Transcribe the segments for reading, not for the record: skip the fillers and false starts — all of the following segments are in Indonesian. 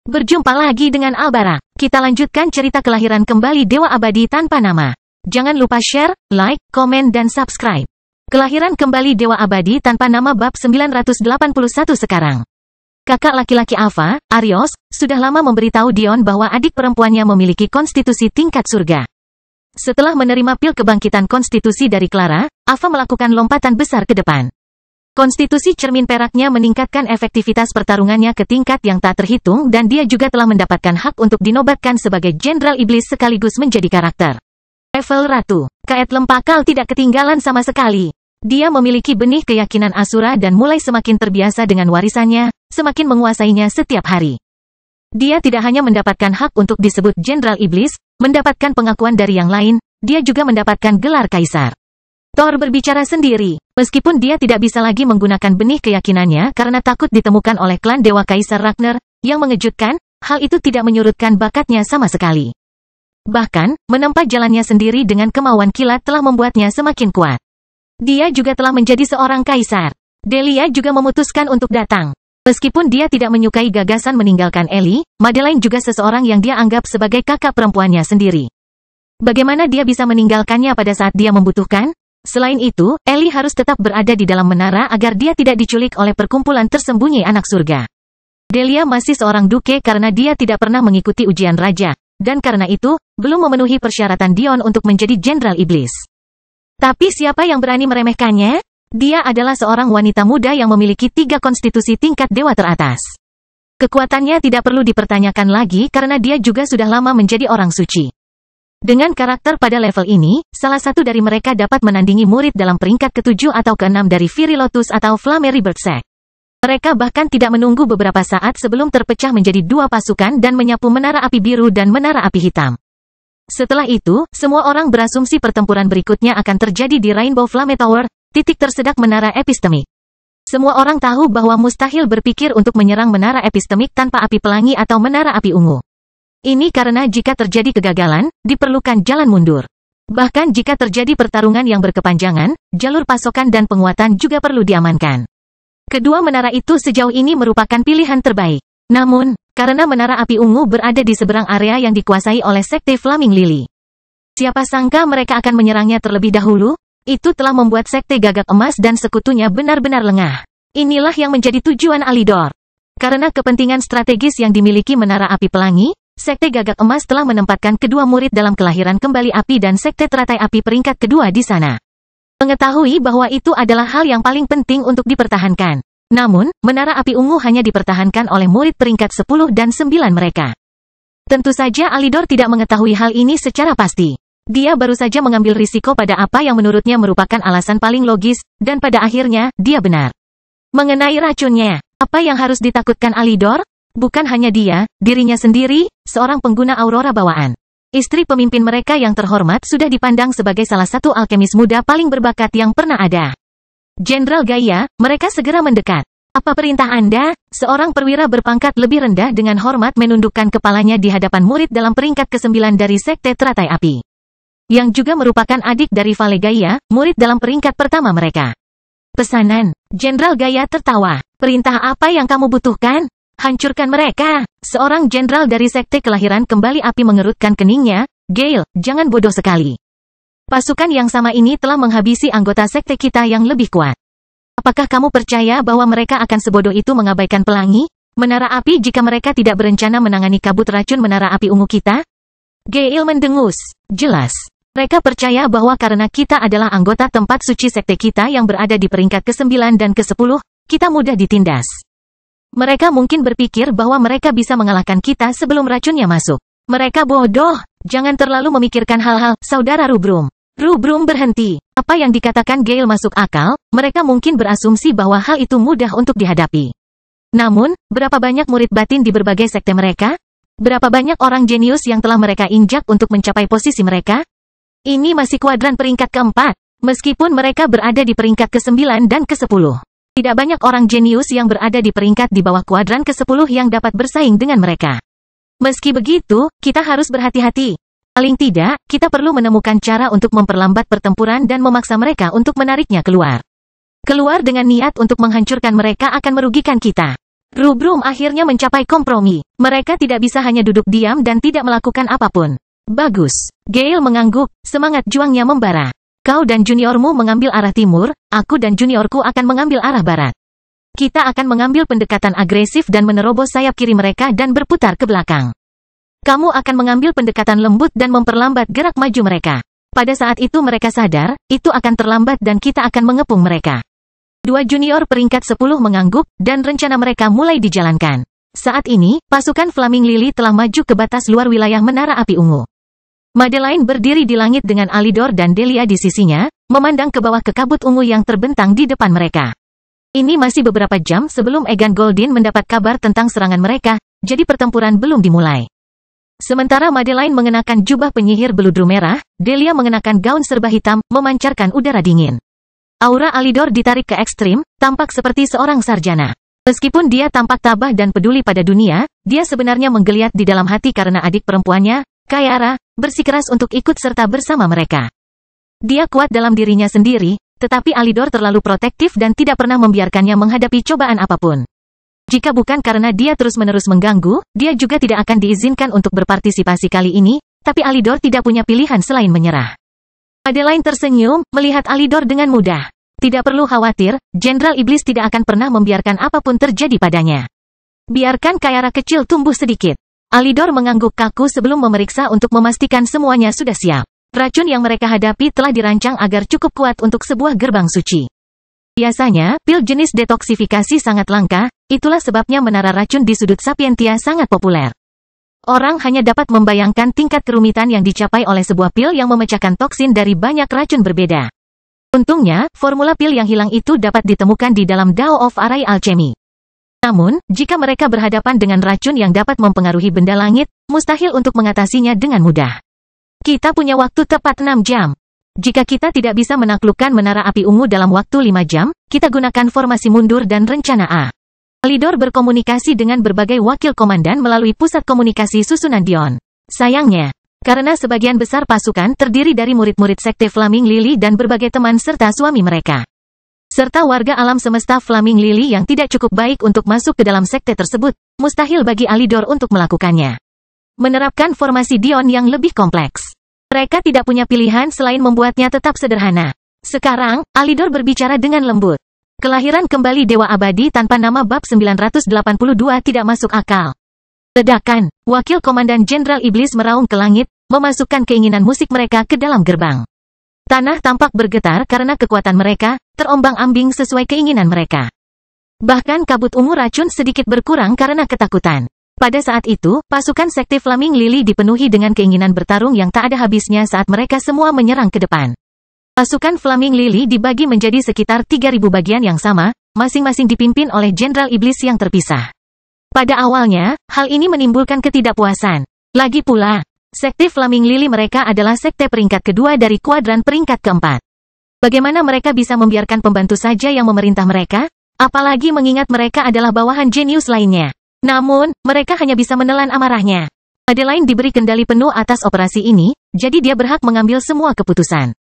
Berjumpa lagi dengan Albara. Kita lanjutkan cerita kelahiran kembali Dewa Abadi Tanpa Nama. Jangan lupa share, like, komen dan subscribe. Kelahiran kembali Dewa Abadi Tanpa Nama bab 981 sekarang. Kakak laki-laki Ava, Arios, sudah lama memberitahu Dion bahwa adik perempuannya memiliki konstitusi tingkat surga. Setelah menerima pil kebangkitan konstitusi dari Clara, Ava melakukan lompatan besar ke depan. Konstitusi cermin peraknya meningkatkan efektivitas pertarungannya ke tingkat yang tak terhitung dan dia juga telah mendapatkan hak untuk dinobatkan sebagai Jenderal Iblis sekaligus menjadi karakter level Ratu. Kaet Lempakal tidak ketinggalan sama sekali. Dia memiliki benih keyakinan Asura dan mulai semakin terbiasa dengan warisannya, semakin menguasainya setiap hari. Dia tidak hanya mendapatkan hak untuk disebut Jenderal Iblis, mendapatkan pengakuan dari yang lain, dia juga mendapatkan gelar Kaisar. Thor berbicara sendiri. Meskipun dia tidak bisa lagi menggunakan benih keyakinannya karena takut ditemukan oleh klan Dewa Kaisar Ragnar, yang mengejutkan, hal itu tidak menyurutkan bakatnya sama sekali. Bahkan, menempa jalannya sendiri dengan kemauan kilat telah membuatnya semakin kuat. Dia juga telah menjadi seorang kaisar. Delia juga memutuskan untuk datang. Meskipun dia tidak menyukai gagasan meninggalkan Ellie, Madeline juga seseorang yang dia anggap sebagai kakak perempuannya sendiri. Bagaimana dia bisa meninggalkannya pada saat dia membutuhkan? Selain itu, Ellie harus tetap berada di dalam menara agar dia tidak diculik oleh perkumpulan tersembunyi anak surga. Delia masih seorang duke karena dia tidak pernah mengikuti ujian raja, dan karena itu, belum memenuhi persyaratan Dion untuk menjadi Jenderal Iblis. Tapi siapa yang berani meremehkannya? Dia adalah seorang wanita muda yang memiliki 3 konstitusi tingkat dewa teratas. Kekuatannya tidak perlu dipertanyakan lagi karena dia juga sudah lama menjadi orang suci. Dengan karakter pada level ini, salah satu dari mereka dapat menandingi murid dalam peringkat ke-7 atau ke-6 dari Fury Lotus atau Flamme Rebirth Sect. Mereka bahkan tidak menunggu beberapa saat sebelum terpecah menjadi 2 pasukan dan menyapu menara api biru dan menara api hitam. Setelah itu, semua orang berasumsi pertempuran berikutnya akan terjadi di Rainbow Flamme Tower, titik tersedak menara epistemik. Semua orang tahu bahwa mustahil berpikir untuk menyerang menara epistemik tanpa api pelangi atau menara api ungu. Ini karena jika terjadi kegagalan, diperlukan jalan mundur. Bahkan jika terjadi pertarungan yang berkepanjangan, jalur pasokan dan penguatan juga perlu diamankan. Kedua menara itu sejauh ini merupakan pilihan terbaik. Namun, karena menara api ungu berada di seberang area yang dikuasai oleh Sekte Flaming Lily. Siapa sangka mereka akan menyerangnya terlebih dahulu? Itu telah membuat Sekte Gagak Emas dan sekutunya benar-benar lengah. Inilah yang menjadi tujuan Alidor. Karena kepentingan strategis yang dimiliki menara api pelangi, Sekte Gagak Emas telah menempatkan kedua murid dalam kelahiran kembali api dan Sekte Teratai Api peringkat kedua di sana. Mengetahui bahwa itu adalah hal yang paling penting untuk dipertahankan. Namun, menara api ungu hanya dipertahankan oleh murid peringkat 10 dan 9 mereka. Tentu saja Alidor tidak mengetahui hal ini secara pasti. Dia baru saja mengambil risiko pada apa yang menurutnya merupakan alasan paling logis, dan pada akhirnya, dia benar. Mengenai racunnya, apa yang harus ditakutkan Alidor? Bukan hanya dia, dirinya sendiri, seorang pengguna aurora bawaan. Istri pemimpin mereka yang terhormat sudah dipandang sebagai salah satu alkemis muda paling berbakat yang pernah ada. Jenderal Gaia, mereka segera mendekat. Apa perintah Anda? Seorang perwira berpangkat lebih rendah dengan hormat menundukkan kepalanya di hadapan murid dalam peringkat ke-9 dari Sekte Teratai Api. Yang juga merupakan adik dari Vale Gaia, murid dalam peringkat pertama mereka. Pesanan, Jenderal Gaia tertawa. Perintah apa yang kamu butuhkan? Hancurkan mereka. Seorang jenderal dari Sekte Kelahiran Kembali Api mengerutkan keningnya. Gale, jangan bodoh sekali. Pasukan yang sama ini telah menghabisi anggota sekte kita yang lebih kuat. Apakah kamu percaya bahwa mereka akan sebodoh itu mengabaikan pelangi? Menara api jika mereka tidak berencana menangani kabut racun menara api ungu kita? Gale mendengus. Jelas. Mereka percaya bahwa karena kita adalah anggota tempat suci sekte kita yang berada di peringkat ke-9 dan ke-10, kita mudah ditindas. Mereka mungkin berpikir bahwa mereka bisa mengalahkan kita sebelum racunnya masuk. Mereka bodoh. Jangan terlalu memikirkan hal-hal, saudara Rubrum. Rubrum berhenti. Apa yang dikatakan Gale masuk akal, mereka mungkin berasumsi bahwa hal itu mudah untuk dihadapi. Namun, berapa banyak murid batin di berbagai sekte mereka? Berapa banyak orang jenius yang telah mereka injak untuk mencapai posisi mereka? Ini masih kuadran peringkat ke-4, meskipun mereka berada di peringkat ke-9 dan ke-10. Tidak banyak orang jenius yang berada di peringkat di bawah kuadran ke-10 yang dapat bersaing dengan mereka. Meski begitu, kita harus berhati-hati. Paling tidak, kita perlu menemukan cara untuk memperlambat pertempuran dan memaksa mereka untuk menariknya keluar. Keluar dengan niat untuk menghancurkan mereka akan merugikan kita. Rubrum akhirnya mencapai kompromi. Mereka tidak bisa hanya duduk diam dan tidak melakukan apapun. Bagus. Gale mengangguk, semangat juangnya membara. Kau dan juniormu mengambil arah timur, aku dan juniorku akan mengambil arah barat. Kita akan mengambil pendekatan agresif dan menerobos sayap kiri mereka dan berputar ke belakang. Kamu akan mengambil pendekatan lembut dan memperlambat gerak maju mereka. Pada saat itu mereka sadar, itu akan terlambat dan kita akan mengepung mereka. Dua junior peringkat 10 mengangguk, dan rencana mereka mulai dijalankan. Saat ini, pasukan Flaming Lily telah maju ke batas luar wilayah Menara Api Ungu. Madeline berdiri di langit dengan Alidor dan Delia di sisinya, memandang ke bawah ke kabut ungu yang terbentang di depan mereka. Ini masih beberapa jam sebelum Egan Goldin mendapat kabar tentang serangan mereka, jadi pertempuran belum dimulai. Sementara Madeline mengenakan jubah penyihir beludru merah, Delia mengenakan gaun serba hitam, memancarkan udara dingin. Aura Alidor ditarik ke ekstrim, tampak seperti seorang sarjana. Meskipun dia tampak tabah dan peduli pada dunia, dia sebenarnya menggeliat di dalam hati karena adik perempuannya, Kayara, bersikeras untuk ikut serta bersama mereka. Dia kuat dalam dirinya sendiri, tetapi Alidor terlalu protektif dan tidak pernah membiarkannya menghadapi cobaan apapun. Jika bukan karena dia terus-menerus mengganggu, dia juga tidak akan diizinkan untuk berpartisipasi kali ini, tapi Alidor tidak punya pilihan selain menyerah. Madeline tersenyum, melihat Alidor dengan mudah. Tidak perlu khawatir, Jenderal Iblis tidak akan pernah membiarkan apapun terjadi padanya. Biarkan Kayara kecil tumbuh sedikit. Alidor mengangguk kaku sebelum memeriksa untuk memastikan semuanya sudah siap. Racun yang mereka hadapi telah dirancang agar cukup kuat untuk sebuah gerbang suci. Biasanya, pil jenis detoksifikasi sangat langka, itulah sebabnya menara racun di sudut Sapientia sangat populer. Orang hanya dapat membayangkan tingkat kerumitan yang dicapai oleh sebuah pil yang memecahkan toksin dari banyak racun berbeda. Untungnya, formula pil yang hilang itu dapat ditemukan di dalam Dao of Arai Alchemy. Namun, jika mereka berhadapan dengan racun yang dapat mempengaruhi benda langit, mustahil untuk mengatasinya dengan mudah. Kita punya waktu tepat 6 jam. Jika kita tidak bisa menaklukkan menara api ungu dalam waktu 5 jam, kita gunakan formasi mundur dan rencana A. Alidor berkomunikasi dengan berbagai wakil komandan melalui pusat komunikasi susunan Dion. Sayangnya, karena sebagian besar pasukan terdiri dari murid-murid sekte Flaming Lily dan berbagai teman serta suami mereka. Serta warga alam semesta Flaming Lily yang tidak cukup baik untuk masuk ke dalam sekte tersebut, mustahil bagi Alidor untuk melakukannya. Menerapkan formasi Dion yang lebih kompleks. Mereka tidak punya pilihan selain membuatnya tetap sederhana. Sekarang, Alidor berbicara dengan lembut. Kelahiran kembali Dewa Abadi tanpa nama bab 982 tidak masuk akal. Ledakan, wakil komandan Jenderal Iblis meraung ke langit, memasukkan keinginan musik mereka ke dalam gerbang. Tanah tampak bergetar karena kekuatan mereka, terombang-ambing sesuai keinginan mereka. Bahkan kabut ungu racun sedikit berkurang karena ketakutan. Pada saat itu, pasukan sekte Flaming Lily dipenuhi dengan keinginan bertarung yang tak ada habisnya saat mereka semua menyerang ke depan. Pasukan Flaming Lily dibagi menjadi sekitar 3.000 bagian yang sama, masing-masing dipimpin oleh Jenderal Iblis yang terpisah. Pada awalnya, hal ini menimbulkan ketidakpuasan. Lagi pula, sekte Flaming Lily mereka adalah sekte peringkat kedua dari kuadran peringkat keempat. Bagaimana mereka bisa membiarkan pembantu saja yang memerintah mereka? Apalagi mengingat mereka adalah bawahan jenius lainnya. Namun, mereka hanya bisa menelan amarahnya. Madeline diberi kendali penuh atas operasi ini, jadi dia berhak mengambil semua keputusan.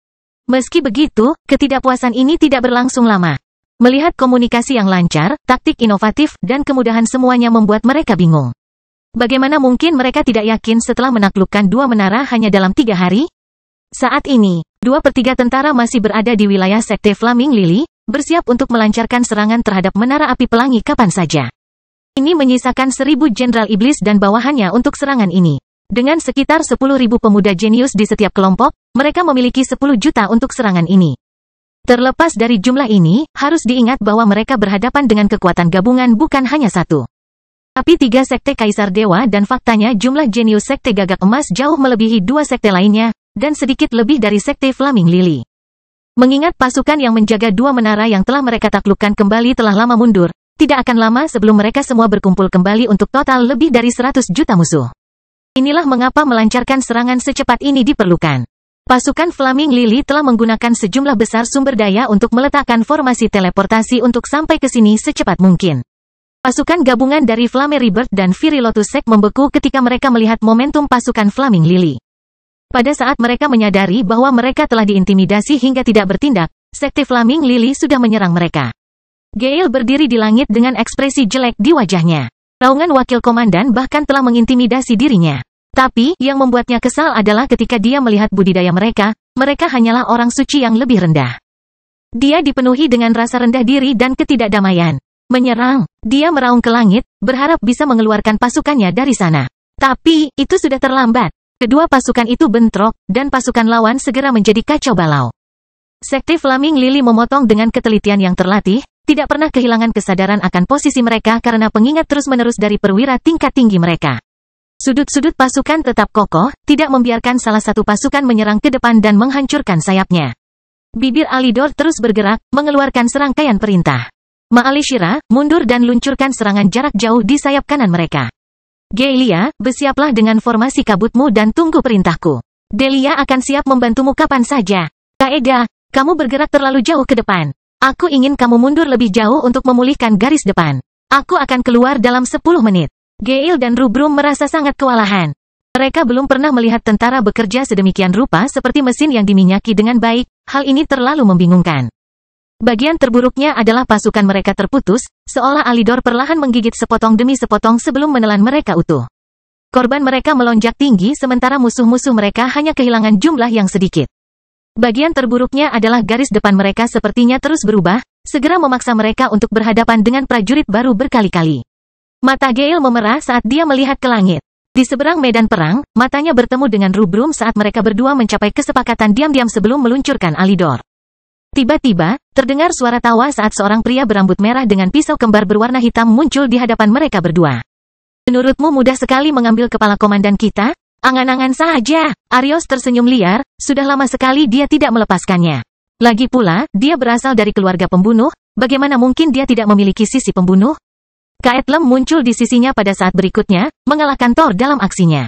Meski begitu, ketidakpuasan ini tidak berlangsung lama. Melihat komunikasi yang lancar, taktik inovatif, dan kemudahan semuanya membuat mereka bingung. Bagaimana mungkin mereka tidak yakin setelah menaklukkan 2 menara hanya dalam 3 hari? Saat ini, 2/3 tentara masih berada di wilayah sekte Flaming Lily, bersiap untuk melancarkan serangan terhadap menara api pelangi kapan saja. Ini menyisakan 1.000 Jenderal Iblis dan bawahannya untuk serangan ini. Dengan sekitar 10.000 pemuda jenius di setiap kelompok, mereka memiliki 10 juta untuk serangan ini. Terlepas dari jumlah ini, harus diingat bahwa mereka berhadapan dengan kekuatan gabungan bukan hanya satu. Tapi 3 sekte Kaisar Dewa dan faktanya jumlah jenius sekte Gagak Emas jauh melebihi 2 sekte lainnya, dan sedikit lebih dari sekte Flaming Lily. Mengingat pasukan yang menjaga 2 menara yang telah mereka taklukkan kembali telah lama mundur, tidak akan lama sebelum mereka semua berkumpul kembali untuk total lebih dari 100 juta musuh. Inilah mengapa melancarkan serangan secepat ini diperlukan. Pasukan Flaming Lily telah menggunakan sejumlah besar sumber daya untuk meletakkan formasi teleportasi untuk sampai ke sini secepat mungkin. Pasukan gabungan dari Flame Rebirth dan Fury Lotus Sect membeku ketika mereka melihat momentum pasukan Flaming Lily. Pada saat mereka menyadari bahwa mereka telah diintimidasi hingga tidak bertindak, sekte Flaming Lily sudah menyerang mereka. Gale berdiri di langit dengan ekspresi jelek di wajahnya. Raungan wakil komandan bahkan telah mengintimidasi dirinya. Tapi, yang membuatnya kesal adalah ketika dia melihat budidaya mereka hanyalah orang suci yang lebih rendah. Dia dipenuhi dengan rasa rendah diri dan ketidakdamaian. Menyerang, dia meraung ke langit, berharap bisa mengeluarkan pasukannya dari sana. Tapi, itu sudah terlambat. Kedua pasukan itu bentrok, dan pasukan lawan segera menjadi kacau balau. Sekte Flaming Lily memotong dengan ketelitian yang terlatih, tidak pernah kehilangan kesadaran akan posisi mereka karena pengingat terus-menerus dari perwira tingkat tinggi mereka. Sudut-sudut pasukan tetap kokoh, tidak membiarkan salah satu pasukan menyerang ke depan dan menghancurkan sayapnya. Bibir Alidor terus bergerak, mengeluarkan serangkaian perintah. Ma'alishira, mundur dan luncurkan serangan jarak jauh di sayap kanan mereka. Gaelia, bersiaplah dengan formasi kabutmu dan tunggu perintahku. Delia akan siap membantumu kapan saja. Kaeda, kamu bergerak terlalu jauh ke depan. Aku ingin kamu mundur lebih jauh untuk memulihkan garis depan. Aku akan keluar dalam 10 menit. Gale dan Rubrum merasa sangat kewalahan. Mereka belum pernah melihat tentara bekerja sedemikian rupa seperti mesin yang diminyaki dengan baik, hal ini terlalu membingungkan. Bagian terburuknya adalah pasukan mereka terputus, seolah Alidor perlahan menggigit sepotong demi sepotong sebelum menelan mereka utuh. Korban mereka melonjak tinggi sementara musuh-musuh mereka hanya kehilangan jumlah yang sedikit. Bagian terburuknya adalah garis depan mereka sepertinya terus berubah, segera memaksa mereka untuk berhadapan dengan prajurit baru berkali-kali. Mata Gale memerah saat dia melihat ke langit. Di seberang medan perang, matanya bertemu dengan Rubrum saat mereka berdua mencapai kesepakatan diam-diam sebelum meluncurkan Alidor. Tiba-tiba, terdengar suara tawa saat seorang pria berambut merah dengan pisau kembar berwarna hitam muncul di hadapan mereka berdua. Menurutmu mudah sekali mengambil kepala komandan kita? Angan-angan saja. Arios tersenyum liar, sudah lama sekali dia tidak melepaskannya. Lagi pula, dia berasal dari keluarga pembunuh, bagaimana mungkin dia tidak memiliki sisi pembunuh? Kaetlem muncul di sisinya pada saat berikutnya, mengalahkan Thor dalam aksinya.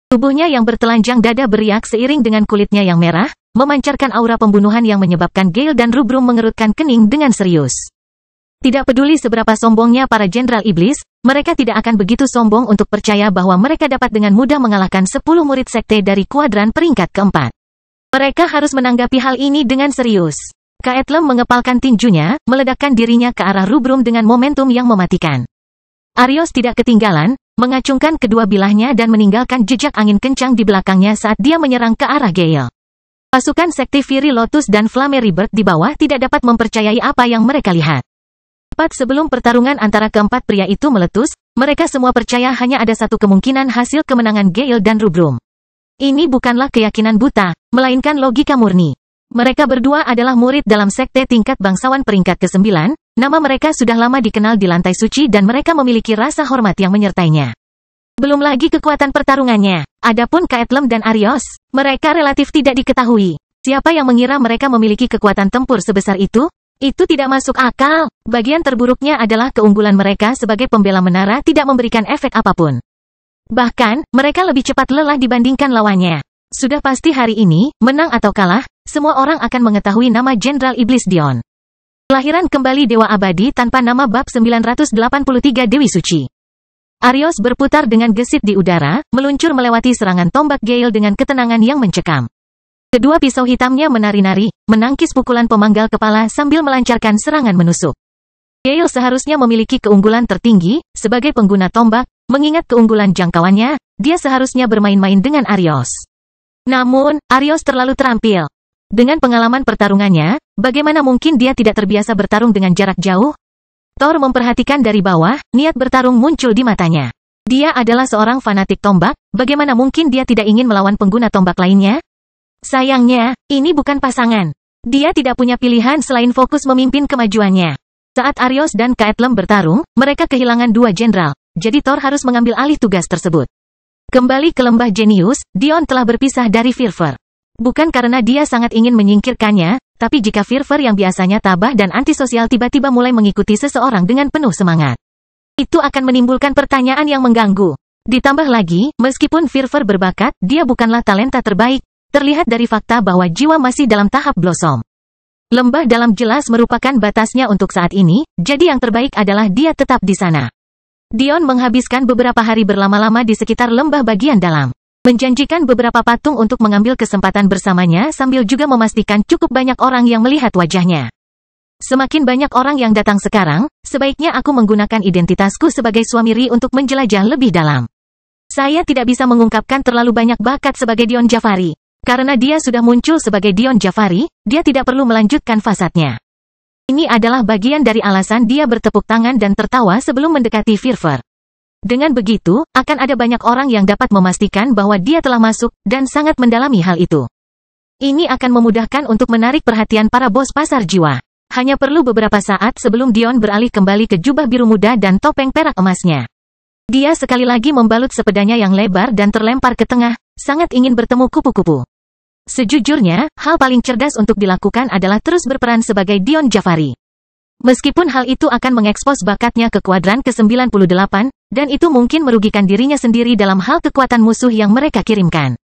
Tubuhnya yang bertelanjang dada beriak seiring dengan kulitnya yang merah, memancarkan aura pembunuhan yang menyebabkan Gale dan Rubrum mengerutkan kening dengan serius. Tidak peduli seberapa sombongnya para jenderal iblis, mereka tidak akan begitu sombong untuk percaya bahwa mereka dapat dengan mudah mengalahkan 10 murid sekte dari kuadran peringkat keempat. Mereka harus menanggapi hal ini dengan serius. Kaetlem mengepalkan tinjunya, meledakkan dirinya ke arah Rubrum dengan momentum yang mematikan. Arios tidak ketinggalan, mengacungkan kedua bilahnya dan meninggalkan jejak angin kencang di belakangnya saat dia menyerang ke arah Gale. Pasukan sekte Fury Lotus dan Flame Rebirth di bawah tidak dapat mempercayai apa yang mereka lihat. Tepat sebelum pertarungan antara keempat pria itu meletus, mereka semua percaya hanya ada satu kemungkinan hasil kemenangan Gale dan Rubrum. Ini bukanlah keyakinan buta, melainkan logika murni. Mereka berdua adalah murid dalam sekte tingkat bangsawan peringkat ke-9, nama mereka sudah lama dikenal di lantai suci dan mereka memiliki rasa hormat yang menyertainya. Belum lagi kekuatan pertarungannya. Adapun Kaetlem dan Arios, mereka relatif tidak diketahui. Siapa yang mengira mereka memiliki kekuatan tempur sebesar itu? Itu tidak masuk akal. Bagian terburuknya adalah keunggulan mereka sebagai pembela menara tidak memberikan efek apapun. Bahkan, mereka lebih cepat lelah dibandingkan lawannya. Sudah pasti hari ini, menang atau kalah, semua orang akan mengetahui nama Jenderal Iblis Dion. Kelahiran kembali Dewa Abadi tanpa nama bab 983 Dewi Suci. Arios berputar dengan gesit di udara, meluncur melewati serangan tombak Gale dengan ketenangan yang mencekam. Kedua pisau hitamnya menari-nari, menangkis pukulan pemanggal kepala sambil melancarkan serangan menusuk. Gale seharusnya memiliki keunggulan tertinggi, sebagai pengguna tombak, mengingat keunggulan jangkauannya, dia seharusnya bermain-main dengan Arios. Namun, Arios terlalu terampil. Dengan pengalaman pertarungannya, bagaimana mungkin dia tidak terbiasa bertarung dengan jarak jauh? Thor memperhatikan dari bawah, niat bertarung muncul di matanya. Dia adalah seorang fanatik tombak, bagaimana mungkin dia tidak ingin melawan pengguna tombak lainnya? Sayangnya, ini bukan pasangan. Dia tidak punya pilihan selain fokus memimpin kemajuannya. Saat Arios dan Kaetlem bertarung, mereka kehilangan 2 jenderal, jadi Thor harus mengambil alih tugas tersebut. Kembali ke lembah Genius, Dion telah berpisah dari Firfer. Bukan karena dia sangat ingin menyingkirkannya, tapi jika Firfer yang biasanya tabah dan antisosial tiba-tiba mulai mengikuti seseorang dengan penuh semangat, itu akan menimbulkan pertanyaan yang mengganggu. Ditambah lagi, meskipun Firfer berbakat, dia bukanlah talenta terbaik, terlihat dari fakta bahwa jiwa masih dalam tahap blossom. Lembah dalam jelas merupakan batasnya untuk saat ini, jadi yang terbaik adalah dia tetap di sana. Dion menghabiskan beberapa hari berlama-lama di sekitar lembah bagian dalam, menjanjikan beberapa patung untuk mengambil kesempatan bersamanya sambil juga memastikan cukup banyak orang yang melihat wajahnya. Semakin banyak orang yang datang sekarang, sebaiknya aku menggunakan identitasku sebagai suami Ri untuk menjelajah lebih dalam. Saya tidak bisa mengungkapkan terlalu banyak bakat sebagai Dion Jafari. Karena dia sudah muncul sebagai Dion Jafari, dia tidak perlu melanjutkan fasadnya. Ini adalah bagian dari alasan dia bertepuk tangan dan tertawa sebelum mendekati Firfer. Dengan begitu, akan ada banyak orang yang dapat memastikan bahwa dia telah masuk, dan sangat mendalami hal itu. Ini akan memudahkan untuk menarik perhatian para bos pasar jiwa. Hanya perlu beberapa saat sebelum Dion beralih kembali ke jubah biru muda dan topeng perak emasnya. Dia sekali lagi membalut sepedanya yang lebar dan terlempar ke tengah, sangat ingin bertemu kupu-kupu. Sejujurnya, hal paling cerdas untuk dilakukan adalah terus berperan sebagai Dion Jafari. Meskipun hal itu akan mengekspos bakatnya ke kuadran ke-98, dan itu mungkin merugikan dirinya sendiri dalam hal kekuatan musuh yang mereka kirimkan.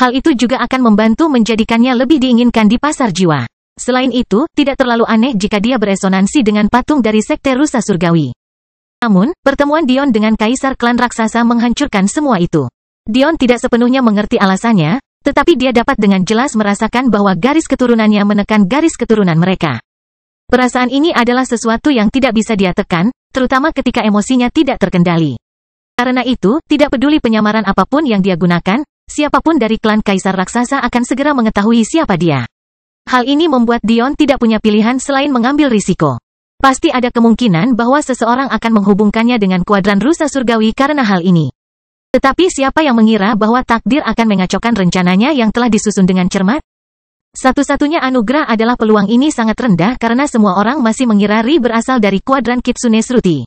Hal itu juga akan membantu menjadikannya lebih diinginkan di pasar jiwa. Selain itu, tidak terlalu aneh jika dia beresonansi dengan patung dari Sekte Rusa Surgawi. Namun, pertemuan Dion dengan Kaisar Klan Raksasa menghancurkan semua itu. Dion tidak sepenuhnya mengerti alasannya, tetapi dia dapat dengan jelas merasakan bahwa garis keturunannya menekan garis keturunan mereka. Perasaan ini adalah sesuatu yang tidak bisa dia tekan, terutama ketika emosinya tidak terkendali. Karena itu, tidak peduli penyamaran apapun yang dia gunakan, siapapun dari klan Kaisar Raksasa akan segera mengetahui siapa dia. Hal ini membuat Dion tidak punya pilihan selain mengambil risiko. Pasti ada kemungkinan bahwa seseorang akan menghubungkannya dengan kuadran Rusa Surgawi karena hal ini. Tetapi siapa yang mengira bahwa takdir akan mengacaukan rencananya yang telah disusun dengan cermat? Satu-satunya anugerah adalah peluang ini sangat rendah karena semua orang masih mengira Ri berasal dari kuadran Kitsune Shruti.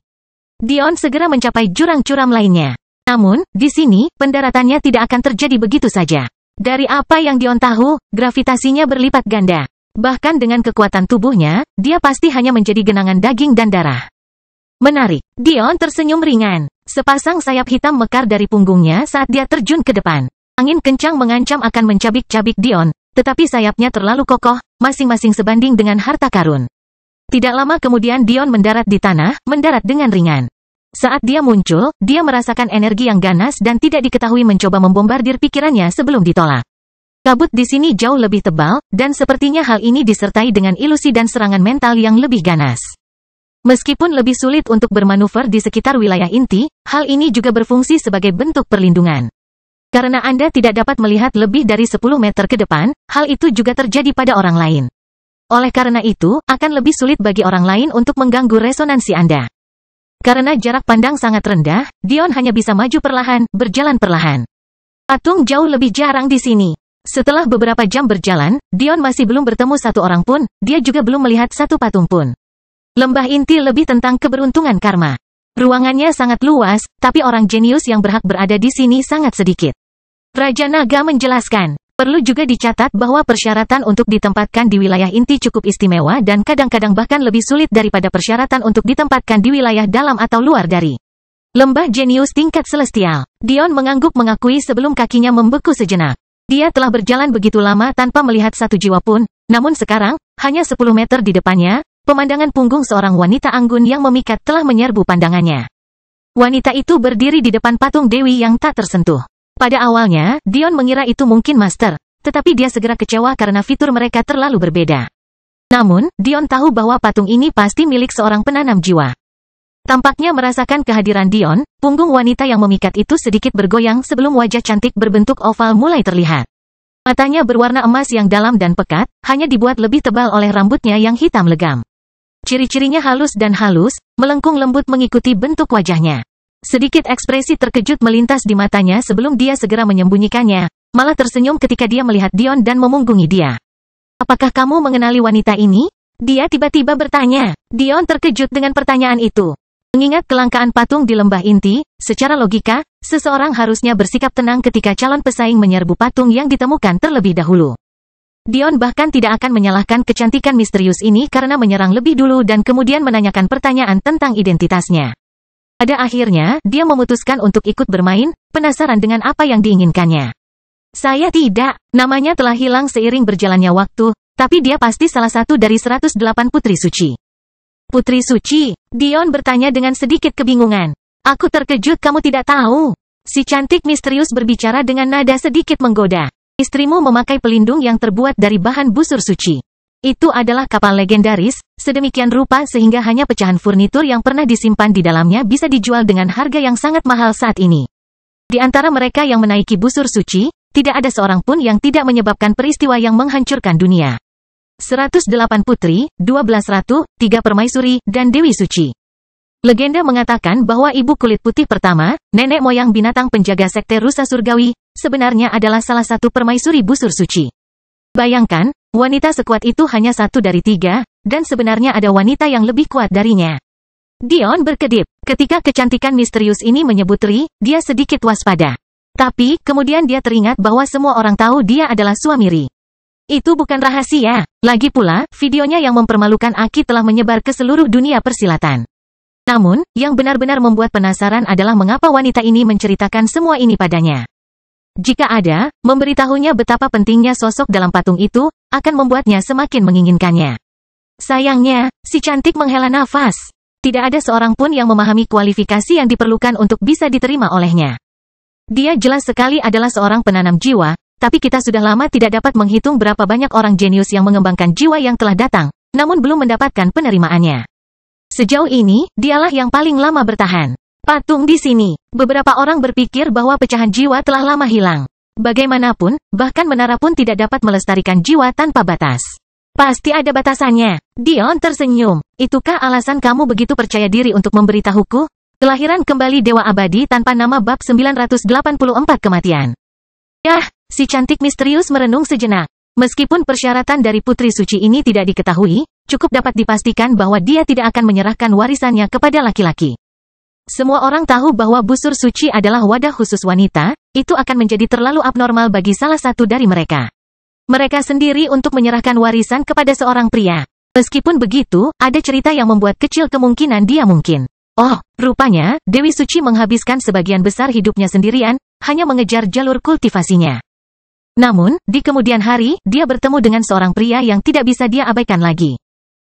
Dion segera mencapai jurang curam lainnya. Namun, di sini, pendaratannya tidak akan terjadi begitu saja. Dari apa yang Dion tahu, gravitasinya berlipat ganda. Bahkan dengan kekuatan tubuhnya, dia pasti hanya menjadi genangan daging dan darah. Menarik. Dion tersenyum ringan. Sepasang sayap hitam mekar dari punggungnya saat dia terjun ke depan. Angin kencang mengancam akan mencabik-cabik Dion, tetapi sayapnya terlalu kokoh, masing-masing sebanding dengan harta karun. Tidak lama kemudian Dion mendarat di tanah, mendarat dengan ringan. Saat dia muncul, dia merasakan energi yang ganas dan tidak diketahui mencoba membombardir pikirannya sebelum ditolak. Kabut di sini jauh lebih tebal, dan sepertinya hal ini disertai dengan ilusi dan serangan mental yang lebih ganas. Meskipun lebih sulit untuk bermanuver di sekitar wilayah inti, hal ini juga berfungsi sebagai bentuk perlindungan. Karena Anda tidak dapat melihat lebih dari 10 meter ke depan, hal itu juga terjadi pada orang lain. Oleh karena itu, akan lebih sulit bagi orang lain untuk mengganggu resonansi Anda. Karena jarak pandang sangat rendah, Dion hanya bisa maju perlahan, berjalan perlahan. Patung jauh lebih jarang di sini. Setelah beberapa jam berjalan, Dion masih belum bertemu satu orang pun, dia juga belum melihat satu patung pun. Lembah inti lebih tentang keberuntungan karma. Ruangannya sangat luas, tapi orang jenius yang berhak berada di sini sangat sedikit. Raja Naga menjelaskan. Perlu juga dicatat bahwa persyaratan untuk ditempatkan di wilayah inti cukup istimewa dan kadang-kadang bahkan lebih sulit daripada persyaratan untuk ditempatkan di wilayah dalam atau luar dari lembah jenius tingkat celestial. Dion mengangguk mengakui sebelum kakinya membeku sejenak. Dia telah berjalan begitu lama tanpa melihat satu jiwa pun, namun sekarang, hanya 10 meter di depannya, pemandangan punggung seorang wanita anggun yang memikat telah menyerbu pandangannya. Wanita itu berdiri di depan patung Dewi yang tak tersentuh. Pada awalnya, Dion mengira itu mungkin master, tetapi dia segera kecewa karena fitur mereka terlalu berbeda. Namun, Dion tahu bahwa patung ini pasti milik seorang penanam jiwa. Tampaknya merasakan kehadiran Dion, punggung wanita yang memikat itu sedikit bergoyang sebelum wajah cantik berbentuk oval mulai terlihat. Matanya berwarna emas yang dalam dan pekat, hanya dibuat lebih tebal oleh rambutnya yang hitam legam. Ciri-cirinya halus dan halus, melengkung lembut mengikuti bentuk wajahnya. Sedikit ekspresi terkejut melintas di matanya sebelum dia segera menyembunyikannya, malah tersenyum ketika dia melihat Dion dan memunggungi dia. Apakah kamu mengenali wanita ini? Dia tiba-tiba bertanya. Dion terkejut dengan pertanyaan itu. Mengingat kelangkaan patung di lembah inti, secara logika, seseorang harusnya bersikap tenang ketika calon pesaing menyerbu patung yang ditemukan terlebih dahulu. Dion bahkan tidak akan menyalahkan kecantikan misterius ini karena menyerang lebih dulu dan kemudian menanyakan pertanyaan tentang identitasnya. Pada akhirnya, dia memutuskan untuk ikut bermain, penasaran dengan apa yang diinginkannya. Saya tidak, namanya telah hilang seiring berjalannya waktu, tapi dia pasti salah satu dari 108 putri suci. Putri suci? Dion bertanya dengan sedikit kebingungan. Aku terkejut kamu tidak tahu. Si cantik misterius berbicara dengan nada sedikit menggoda. Istrimu memakai pelindung yang terbuat dari bahan busur suci. Itu adalah kapal legendaris, sedemikian rupa sehingga hanya pecahan furnitur yang pernah disimpan di dalamnya bisa dijual dengan harga yang sangat mahal saat ini. Di antara mereka yang menaiki busur suci, tidak ada seorang pun yang tidak menyebabkan peristiwa yang menghancurkan dunia. 108 putri, 12 ratu, 3 permaisuri, dan dewi suci. Legenda mengatakan bahwa ibu kulit putih pertama, nenek moyang binatang penjaga sekte rusa surgawi, sebenarnya adalah salah satu permaisuri busur suci. Bayangkan, wanita sekuat itu hanya satu dari 3, dan sebenarnya ada wanita yang lebih kuat darinya. Dion berkedip. Ketika kecantikan misterius ini menyebut Ri, dia sedikit waspada. Tapi, kemudian dia teringat bahwa semua orang tahu dia adalah suami Ri. Itu bukan rahasia. Lagi pula, videonya yang mempermalukan Aki telah menyebar ke seluruh dunia persilatan. Namun, yang benar-benar membuat penasaran adalah mengapa wanita ini menceritakan semua ini padanya. Jika ada, memberitahunya betapa pentingnya sosok dalam patung itu, akan membuatnya semakin menginginkannya. Sayangnya, si cantik menghela nafas. Tidak ada seorang pun yang memahami kualifikasi yang diperlukan untuk bisa diterima olehnya. Dia jelas sekali adalah seorang penanam jiwa, tapi kita sudah lama tidak dapat menghitung berapa banyak orang jenius yang mengembangkan jiwa yang telah datang, namun belum mendapatkan penerimaannya. Sejauh ini, dialah yang paling lama bertahan. Patung di sini. Beberapa orang berpikir bahwa pecahan jiwa telah lama hilang. Bagaimanapun, bahkan menara pun tidak dapat melestarikan jiwa tanpa batas. Pasti ada batasannya. Dion tersenyum. Itukah alasan kamu begitu percaya diri untuk memberitahuku? Kelahiran kembali Dewa Abadi tanpa nama bab 984 kematian. Yah, si cantik misterius merenung sejenak. Meskipun persyaratan dari putri suci ini tidak diketahui, cukup dapat dipastikan bahwa dia tidak akan menyerahkan warisannya kepada laki-laki. Semua orang tahu bahwa busur suci adalah wadah khusus wanita, itu akan menjadi terlalu abnormal bagi salah satu dari mereka. Mereka sendiri untuk menyerahkan warisan kepada seorang pria. Meskipun begitu, ada cerita yang membuat kecil kemungkinan dia mungkin. Oh, rupanya, Dewi Suci menghabiskan sebagian besar hidupnya sendirian, hanya mengejar jalur kultivasinya. Namun, di kemudian hari, dia bertemu dengan seorang pria yang tidak bisa dia abaikan lagi.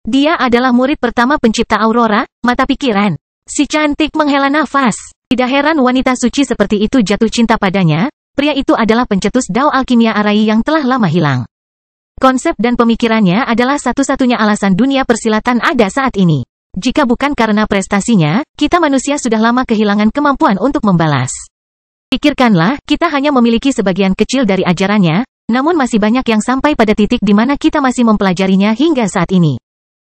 Dia adalah murid pertama pencipta Aurora, mata pikiran. Si cantik menghela nafas. Tidak heran wanita suci seperti itu jatuh cinta padanya, pria itu adalah pencetus dao alkimia Arai yang telah lama hilang. Konsep dan pemikirannya adalah satu-satunya alasan dunia persilatan ada saat ini. Jika bukan karena prestasinya, kita manusia sudah lama kehilangan kemampuan untuk membalas. Pikirkanlah, kita hanya memiliki sebagian kecil dari ajarannya, namun masih banyak yang sampai pada titik di mana kita masih mempelajarinya hingga saat ini.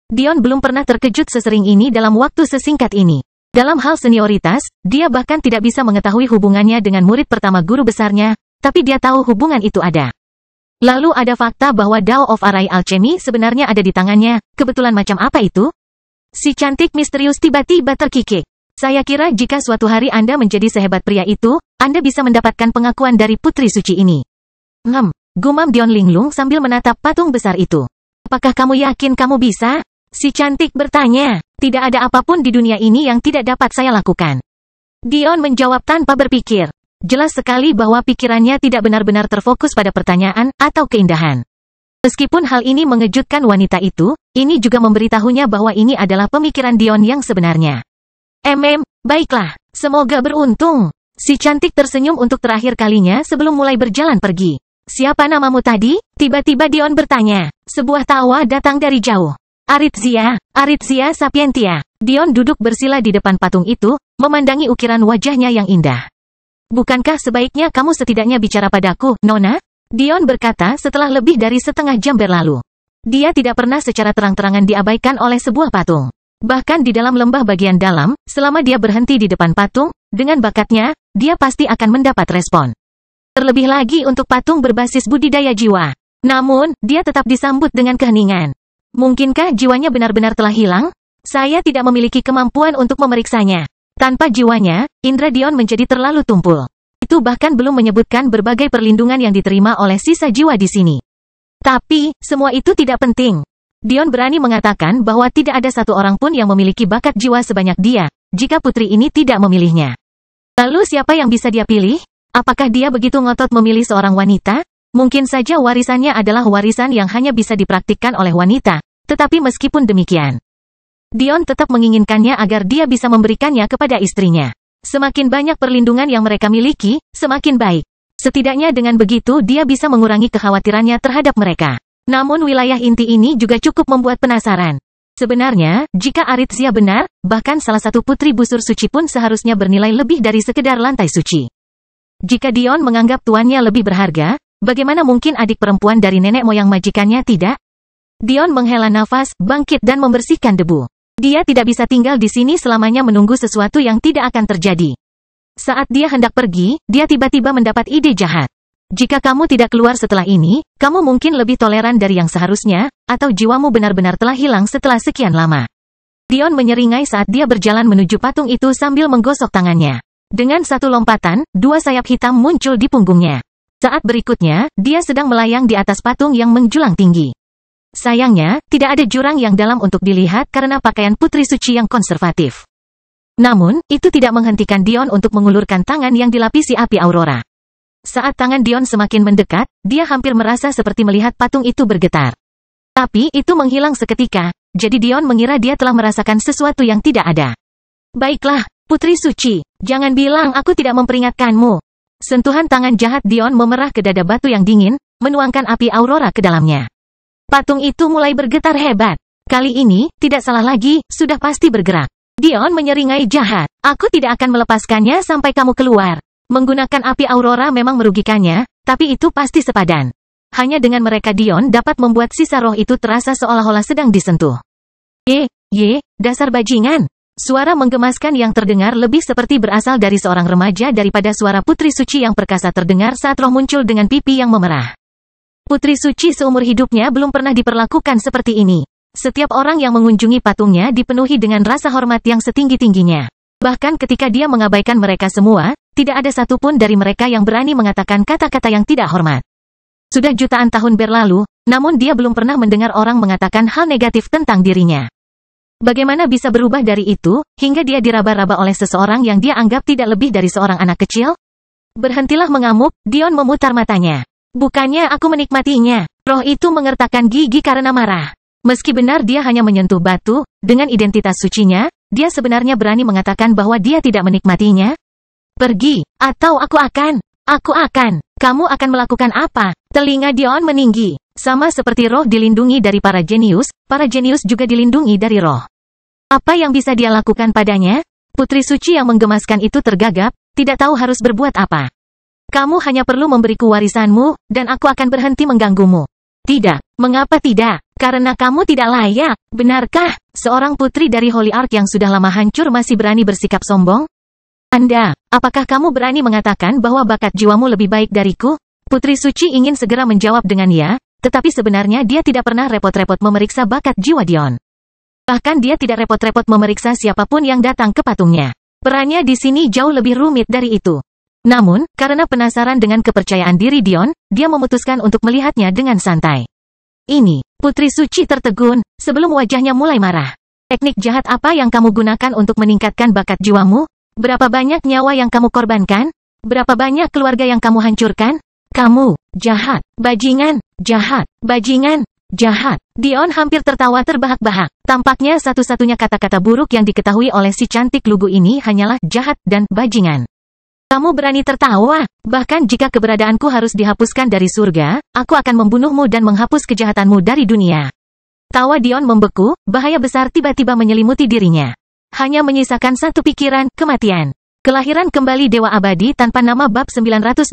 Dion belum pernah terkejut sesering ini dalam waktu sesingkat ini. Dalam hal senioritas, dia bahkan tidak bisa mengetahui hubungannya dengan murid pertama guru besarnya, tapi dia tahu hubungan itu ada. Lalu ada fakta bahwa Dao of Arai Alchemy sebenarnya ada di tangannya, kebetulan macam apa itu? Si cantik misterius tiba-tiba terkikik. Saya kira jika suatu hari Anda menjadi sehebat pria itu, Anda bisa mendapatkan pengakuan dari putri suci ini. Gumam Dion linglung sambil menatap patung besar itu. Apakah kamu yakin kamu bisa? Si cantik bertanya. Tidak ada apapun di dunia ini yang tidak dapat saya lakukan. Dion menjawab tanpa berpikir. Jelas sekali bahwa pikirannya tidak benar-benar terfokus pada pertanyaan atau keindahan. Meskipun hal ini mengejutkan wanita itu, ini juga memberitahunya bahwa ini adalah pemikiran Dion yang sebenarnya. Baiklah, semoga beruntung. Si cantik tersenyum untuk terakhir kalinya sebelum mulai berjalan pergi. Siapa namamu tadi? Tiba-tiba Dion bertanya. Sebuah tawa datang dari jauh. Aritzia Sapientia. Dion duduk bersila di depan patung itu, memandangi ukiran wajahnya yang indah. Bukankah sebaiknya kamu setidaknya bicara padaku, Nona? Dion berkata setelah lebih dari setengah jam berlalu. Dia tidak pernah secara terang-terangan diabaikan oleh sebuah patung. Bahkan di dalam lembah bagian dalam, selama dia berhenti di depan patung, dengan bakatnya, dia pasti akan mendapat respon. Terlebih lagi untuk patung berbasis budidaya jiwa. Namun, dia tetap disambut dengan keheningan. Mungkinkah jiwanya benar-benar telah hilang? Saya tidak memiliki kemampuan untuk memeriksanya. Tanpa jiwanya, indra Dion menjadi terlalu tumpul. Itu bahkan belum menyebutkan berbagai perlindungan yang diterima oleh sisa jiwa di sini. Tapi, semua itu tidak penting. Dion berani mengatakan bahwa tidak ada satu orang pun yang memiliki bakat jiwa sebanyak dia, jika putri ini tidak memilihnya. Lalu siapa yang bisa dia pilih? Apakah dia begitu ngotot memilih seorang wanita? Mungkin saja warisannya adalah warisan yang hanya bisa dipraktikkan oleh wanita, tetapi meskipun demikian, Dion tetap menginginkannya agar dia bisa memberikannya kepada istrinya. Semakin banyak perlindungan yang mereka miliki, semakin baik. Setidaknya dengan begitu dia bisa mengurangi kekhawatirannya terhadap mereka. Namun wilayah inti ini juga cukup membuat penasaran. Sebenarnya, jika Aritsia benar, bahkan salah satu putri busur suci pun seharusnya bernilai lebih dari sekedar lantai suci. Jika Dion menganggap tuannya lebih berharga, bagaimana mungkin adik perempuan dari nenek moyang majikannya tidak? Dion menghela nafas, bangkit dan membersihkan debu. Dia tidak bisa tinggal di sini selamanya menunggu sesuatu yang tidak akan terjadi. Saat dia hendak pergi, dia tiba-tiba mendapat ide jahat. Jika kamu tidak keluar setelah ini, kamu mungkin lebih toleran dari yang seharusnya, atau jiwamu benar-benar telah hilang setelah sekian lama. Dion menyeringai saat dia berjalan menuju patung itu sambil menggosok tangannya. Dengan satu lompatan, dua sayap hitam muncul di punggungnya. Saat berikutnya, dia sedang melayang di atas patung yang menjulang tinggi. Sayangnya, tidak ada jurang yang dalam untuk dilihat karena pakaian putri suci yang konservatif. Namun, itu tidak menghentikan Dion untuk mengulurkan tangan yang dilapisi api aurora. Saat tangan Dion semakin mendekat, dia hampir merasa seperti melihat patung itu bergetar. Tapi itu menghilang seketika, jadi Dion mengira dia telah merasakan sesuatu yang tidak ada. Baiklah, putri suci, jangan bilang aku tidak memperingatkanmu. Sentuhan tangan jahat Dion memerah ke dada batu yang dingin, menuangkan api aurora ke dalamnya. Patung itu mulai bergetar hebat. Kali ini, tidak salah lagi, sudah pasti bergerak. Dion menyeringai jahat. Aku tidak akan melepaskannya sampai kamu keluar. Menggunakan api aurora memang merugikannya, tapi itu pasti sepadan. Hanya dengan mereka Dion dapat membuat sisa roh itu terasa seolah-olah sedang disentuh. Dasar bajingan. Suara menggemaskan yang terdengar lebih seperti berasal dari seorang remaja daripada suara putri suci yang perkasa terdengar saat roh muncul dengan pipi yang memerah. Putri suci seumur hidupnya belum pernah diperlakukan seperti ini. Setiap orang yang mengunjungi patungnya dipenuhi dengan rasa hormat yang setinggi-tingginya. Bahkan ketika dia mengabaikan mereka semua, tidak ada satupun dari mereka yang berani mengatakan kata-kata yang tidak hormat. Sudah jutaan tahun berlalu, namun dia belum pernah mendengar orang mengatakan hal negatif tentang dirinya. Bagaimana bisa berubah dari itu, hingga dia diraba-raba oleh seseorang yang dia anggap tidak lebih dari seorang anak kecil? Berhentilah mengamuk, Dion memutar matanya. Bukannya aku menikmatinya. Roh itu mengertakkan gigi karena marah. Meski benar dia hanya menyentuh batu, dengan identitas sucinya, dia sebenarnya berani mengatakan bahwa dia tidak menikmatinya. Pergi, atau aku akan. Kamu akan melakukan apa? Telinga Dion meninggi. Sama seperti roh dilindungi dari para jenius juga dilindungi dari roh. Apa yang bisa dia lakukan padanya? Putri suci yang menggemaskan itu tergagap, tidak tahu harus berbuat apa. Kamu hanya perlu memberiku warisanmu, dan aku akan berhenti mengganggumu. Tidak, mengapa tidak? Karena kamu tidak layak, benarkah? Seorang putri dari Holy Ark yang sudah lama hancur masih berani bersikap sombong? Apakah kamu berani mengatakan bahwa bakat jiwamu lebih baik dariku? Putri suci ingin segera menjawab dengan ya, tetapi sebenarnya dia tidak pernah repot-repot memeriksa bakat jiwa Dion. Bahkan dia tidak repot-repot memeriksa siapapun yang datang ke patungnya. Perannya di sini jauh lebih rumit dari itu. Namun, karena penasaran dengan kepercayaan diri Dion, dia memutuskan untuk melihatnya dengan santai. Ini, putri suci tertegun, sebelum wajahnya mulai marah. Teknik jahat apa yang kamu gunakan untuk meningkatkan bakat jiwamu? Berapa banyak nyawa yang kamu korbankan? Berapa banyak keluarga yang kamu hancurkan? Kamu, jahat, bajingan, jahat, bajingan, jahat. Dion hampir tertawa terbahak-bahak. Tampaknya satu-satunya kata-kata buruk yang diketahui oleh si cantik lugu ini hanyalah jahat dan bajingan. Kamu berani tertawa? Bahkan jika keberadaanku harus dihapuskan dari surga, aku akan membunuhmu dan menghapus kejahatanmu dari dunia. Tawa Dion membeku, bahaya besar tiba-tiba menyelimuti dirinya. Hanya menyisakan satu pikiran, kematian. Kelahiran kembali Dewa Abadi tanpa nama bab 985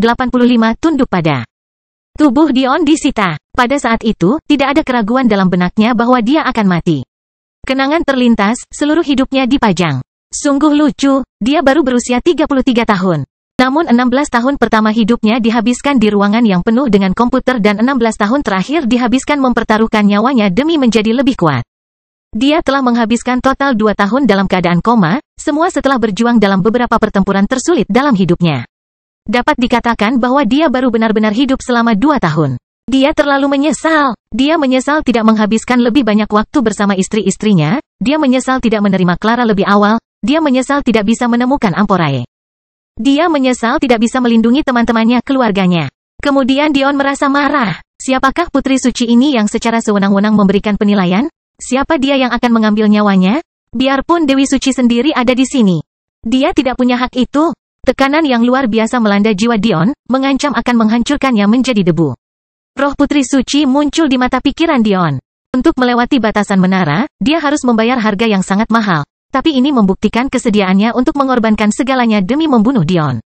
tunduk pada. Tubuh Dion disita. Pada saat itu, tidak ada keraguan dalam benaknya bahwa dia akan mati. Kenangan terlintas, seluruh hidupnya dipajang. Sungguh lucu, dia baru berusia 33 tahun. Namun 16 tahun pertama hidupnya dihabiskan di ruangan yang penuh dengan komputer dan 16 tahun terakhir dihabiskan mempertaruhkan nyawanya demi menjadi lebih kuat. Dia telah menghabiskan total 2 tahun dalam keadaan koma, semua setelah berjuang dalam beberapa pertempuran tersulit dalam hidupnya. Dapat dikatakan bahwa dia baru benar-benar hidup selama 2 tahun. Dia terlalu menyesal. Dia menyesal tidak menghabiskan lebih banyak waktu bersama istri-istrinya, dia menyesal tidak menerima Clara lebih awal, dia menyesal tidak bisa menemukan Amporae. Dia menyesal tidak bisa melindungi teman-temannya, keluarganya. Kemudian Dion merasa marah. Siapakah putri suci ini yang secara sewenang-wenang memberikan penilaian? Siapa dia yang akan mengambil nyawanya? Biarpun Dewi Suci sendiri ada di sini. Dia tidak punya hak itu. Tekanan yang luar biasa melanda jiwa Dion, mengancam akan menghancurkannya menjadi debu. Roh putri suci muncul di mata pikiran Dion. Untuk melewati batasan menara, dia harus membayar harga yang sangat mahal. Tapi ini membuktikan kesediaannya untuk mengorbankan segalanya demi membunuh Dion.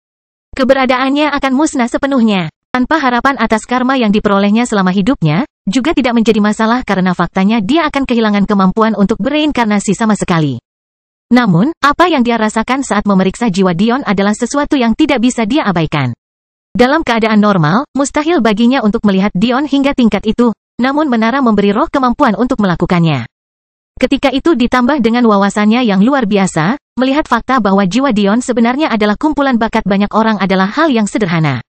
Keberadaannya akan musnah sepenuhnya. Tanpa harapan atas karma yang diperolehnya selama hidupnya, juga tidak menjadi masalah karena faktanya dia akan kehilangan kemampuan untuk bereinkarnasi sama sekali. Namun, apa yang dia rasakan saat memeriksa jiwa Dion adalah sesuatu yang tidak bisa dia abaikan. Dalam keadaan normal, mustahil baginya untuk melihat Dion hingga tingkat itu, namun menara memberi roh kemampuan untuk melakukannya. Ketika itu ditambah dengan wawasannya yang luar biasa, melihat fakta bahwa jiwa Dion sebenarnya adalah kumpulan bakat banyak orang adalah hal yang sederhana.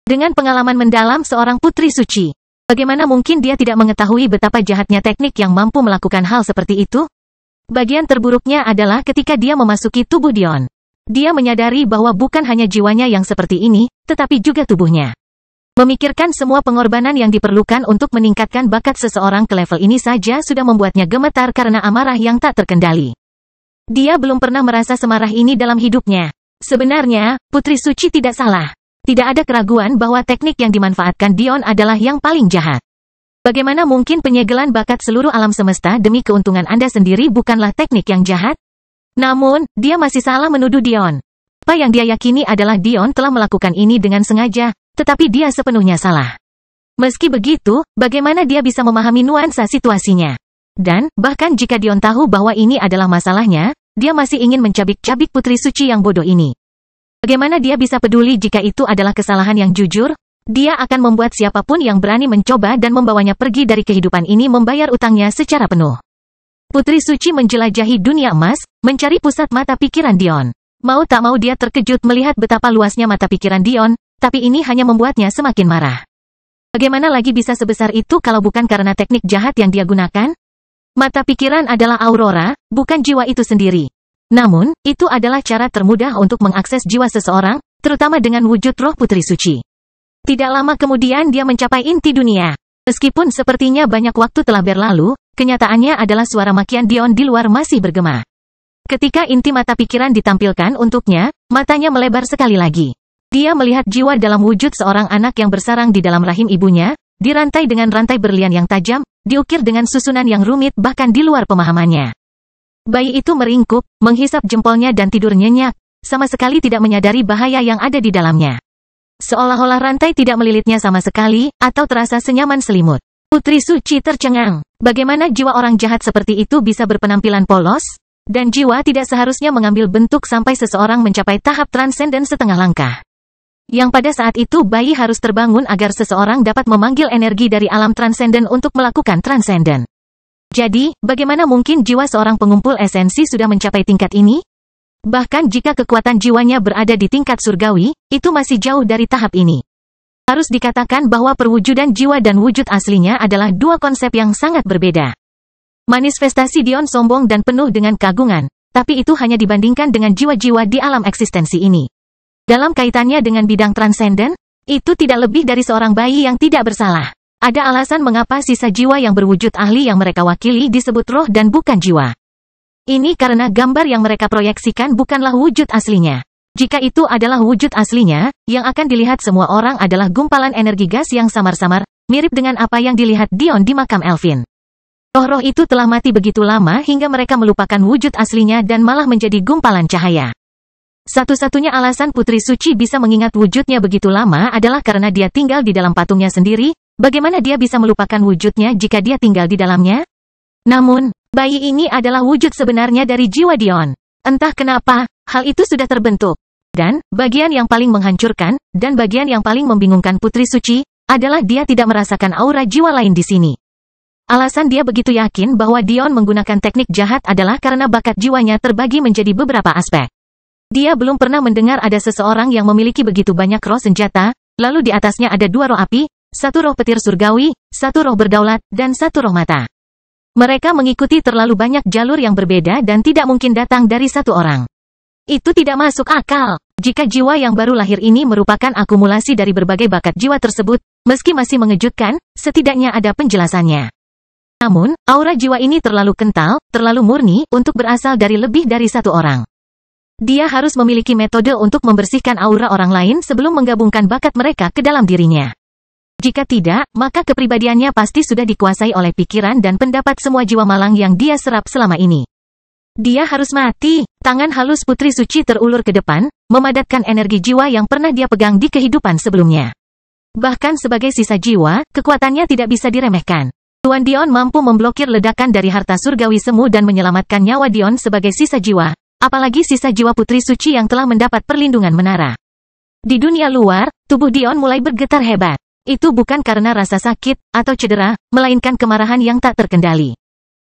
Dengan pengalaman mendalam seorang putri suci, bagaimana mungkin dia tidak mengetahui betapa jahatnya teknik yang mampu melakukan hal seperti itu? Bagian terburuknya adalah ketika dia memasuki tubuh Dion. Dia menyadari bahwa bukan hanya jiwanya yang seperti ini, tetapi juga tubuhnya. Memikirkan semua pengorbanan yang diperlukan untuk meningkatkan bakat seseorang ke level ini saja sudah membuatnya gemetar karena amarah yang tak terkendali. Dia belum pernah merasa semarah ini dalam hidupnya. Sebenarnya, putri suci tidak salah. Tidak ada keraguan bahwa teknik yang dimanfaatkan Dion adalah yang paling jahat. Bagaimana mungkin penyegelan bakat seluruh alam semesta demi keuntungan Anda sendiri bukanlah teknik yang jahat? Namun, dia masih salah menuduh Dion. Apa yang dia yakini adalah Dion telah melakukan ini dengan sengaja, tetapi dia sepenuhnya salah. Meski begitu, bagaimana dia bisa memahami nuansa situasinya? Dan, bahkan jika Dion tahu bahwa ini adalah masalahnya, dia masih ingin mencabik-cabik putri suci yang bodoh ini. Bagaimana dia bisa peduli jika itu adalah kesalahan yang jujur? Dia akan membuat siapapun yang berani mencoba dan membawanya pergi dari kehidupan ini membayar utangnya secara penuh. Putri suci menjelajahi dunia emas, mencari pusat mata pikiran Dion. Mau tak mau dia terkejut melihat betapa luasnya mata pikiran Dion, tapi ini hanya membuatnya semakin marah. Bagaimana lagi bisa sebesar itu kalau bukan karena teknik jahat yang dia gunakan? Mata pikiran adalah aurora, bukan jiwa itu sendiri. Namun, itu adalah cara termudah untuk mengakses jiwa seseorang, terutama dengan wujud roh putri suci. Tidak lama kemudian dia mencapai inti dunia. Meskipun sepertinya banyak waktu telah berlalu, kenyataannya adalah suara makian Dion di luar masih bergema. Ketika inti mata pikiran ditampilkan untuknya, matanya melebar sekali lagi. Dia melihat jiwa dalam wujud seorang anak yang bersarang di dalam rahim ibunya, dirantai dengan rantai berlian yang tajam, diukir dengan susunan yang rumit bahkan di luar pemahamannya. Bayi itu meringkuk, menghisap jempolnya dan tidur nyenyak, sama sekali tidak menyadari bahaya yang ada di dalamnya. Seolah-olah rantai tidak melilitnya sama sekali, atau terasa senyaman selimut. Putri suci tercengang. Bagaimana jiwa orang jahat seperti itu bisa berpenampilan polos? Dan jiwa tidak seharusnya mengambil bentuk sampai seseorang mencapai tahap transenden setengah langkah. Yang pada saat itu bayi harus terbangun agar seseorang dapat memanggil energi dari alam transenden untuk melakukan transenden. Jadi, bagaimana mungkin jiwa seorang pengumpul esensi sudah mencapai tingkat ini? Bahkan jika kekuatan jiwanya berada di tingkat surgawi, itu masih jauh dari tahap ini. Harus dikatakan bahwa perwujudan jiwa dan wujud aslinya adalah dua konsep yang sangat berbeda. Manifestasi Dion sombong dan penuh dengan keagungan, tapi itu hanya dibandingkan dengan jiwa-jiwa di alam eksistensi ini. Dalam kaitannya dengan bidang transenden, itu tidak lebih dari seorang bayi yang tidak bersalah. Ada alasan mengapa sisa jiwa yang berwujud ahli yang mereka wakili disebut roh dan bukan jiwa. Ini karena gambar yang mereka proyeksikan bukanlah wujud aslinya. Jika itu adalah wujud aslinya, yang akan dilihat semua orang adalah gumpalan energi gas yang samar-samar, mirip dengan apa yang dilihat Dion di makam Elvin. Roh-roh itu telah mati begitu lama hingga mereka melupakan wujud aslinya dan malah menjadi gumpalan cahaya. Satu-satunya alasan putri suci bisa mengingat wujudnya begitu lama adalah karena dia tinggal di dalam patungnya sendiri. Bagaimana dia bisa melupakan wujudnya jika dia tinggal di dalamnya? Namun, bayi ini adalah wujud sebenarnya dari jiwa Dion. Entah kenapa, hal itu sudah terbentuk. Dan, bagian yang paling menghancurkan, dan bagian yang paling membingungkan putri suci, adalah dia tidak merasakan aura jiwa lain di sini. Alasan dia begitu yakin bahwa Dion menggunakan teknik jahat adalah karena bakat jiwanya terbagi menjadi beberapa aspek. Dia belum pernah mendengar ada seseorang yang memiliki begitu banyak roh senjata, lalu di atasnya ada dua roh api, satu roh petir surgawi, satu roh berdaulat, dan satu roh mata. Mereka mengikuti terlalu banyak jalur yang berbeda dan tidak mungkin datang dari satu orang. Itu tidak masuk akal. Jika jiwa yang baru lahir ini merupakan akumulasi dari berbagai bakat jiwa tersebut, meski masih mengejutkan, setidaknya ada penjelasannya. Namun, aura jiwa ini terlalu kental, terlalu murni, untuk berasal dari lebih dari satu orang. Dia harus memiliki metode untuk membersihkan aura orang lain sebelum menggabungkan bakat mereka ke dalam dirinya. Jika tidak, maka kepribadiannya pasti sudah dikuasai oleh pikiran dan pendapat semua jiwa malang yang dia serap selama ini. Dia harus mati. Tangan halus Putri Suci terulur ke depan, memadatkan energi jiwa yang pernah dia pegang di kehidupan sebelumnya. Bahkan sebagai sisa jiwa, kekuatannya tidak bisa diremehkan. Tuan Dion mampu memblokir ledakan dari harta surgawi semu dan menyelamatkan nyawa Dion sebagai sisa jiwa, apalagi sisa jiwa Putri Suci yang telah mendapat perlindungan menara. Di dunia luar, tubuh Dion mulai bergetar hebat. Itu bukan karena rasa sakit atau cedera, melainkan kemarahan yang tak terkendali.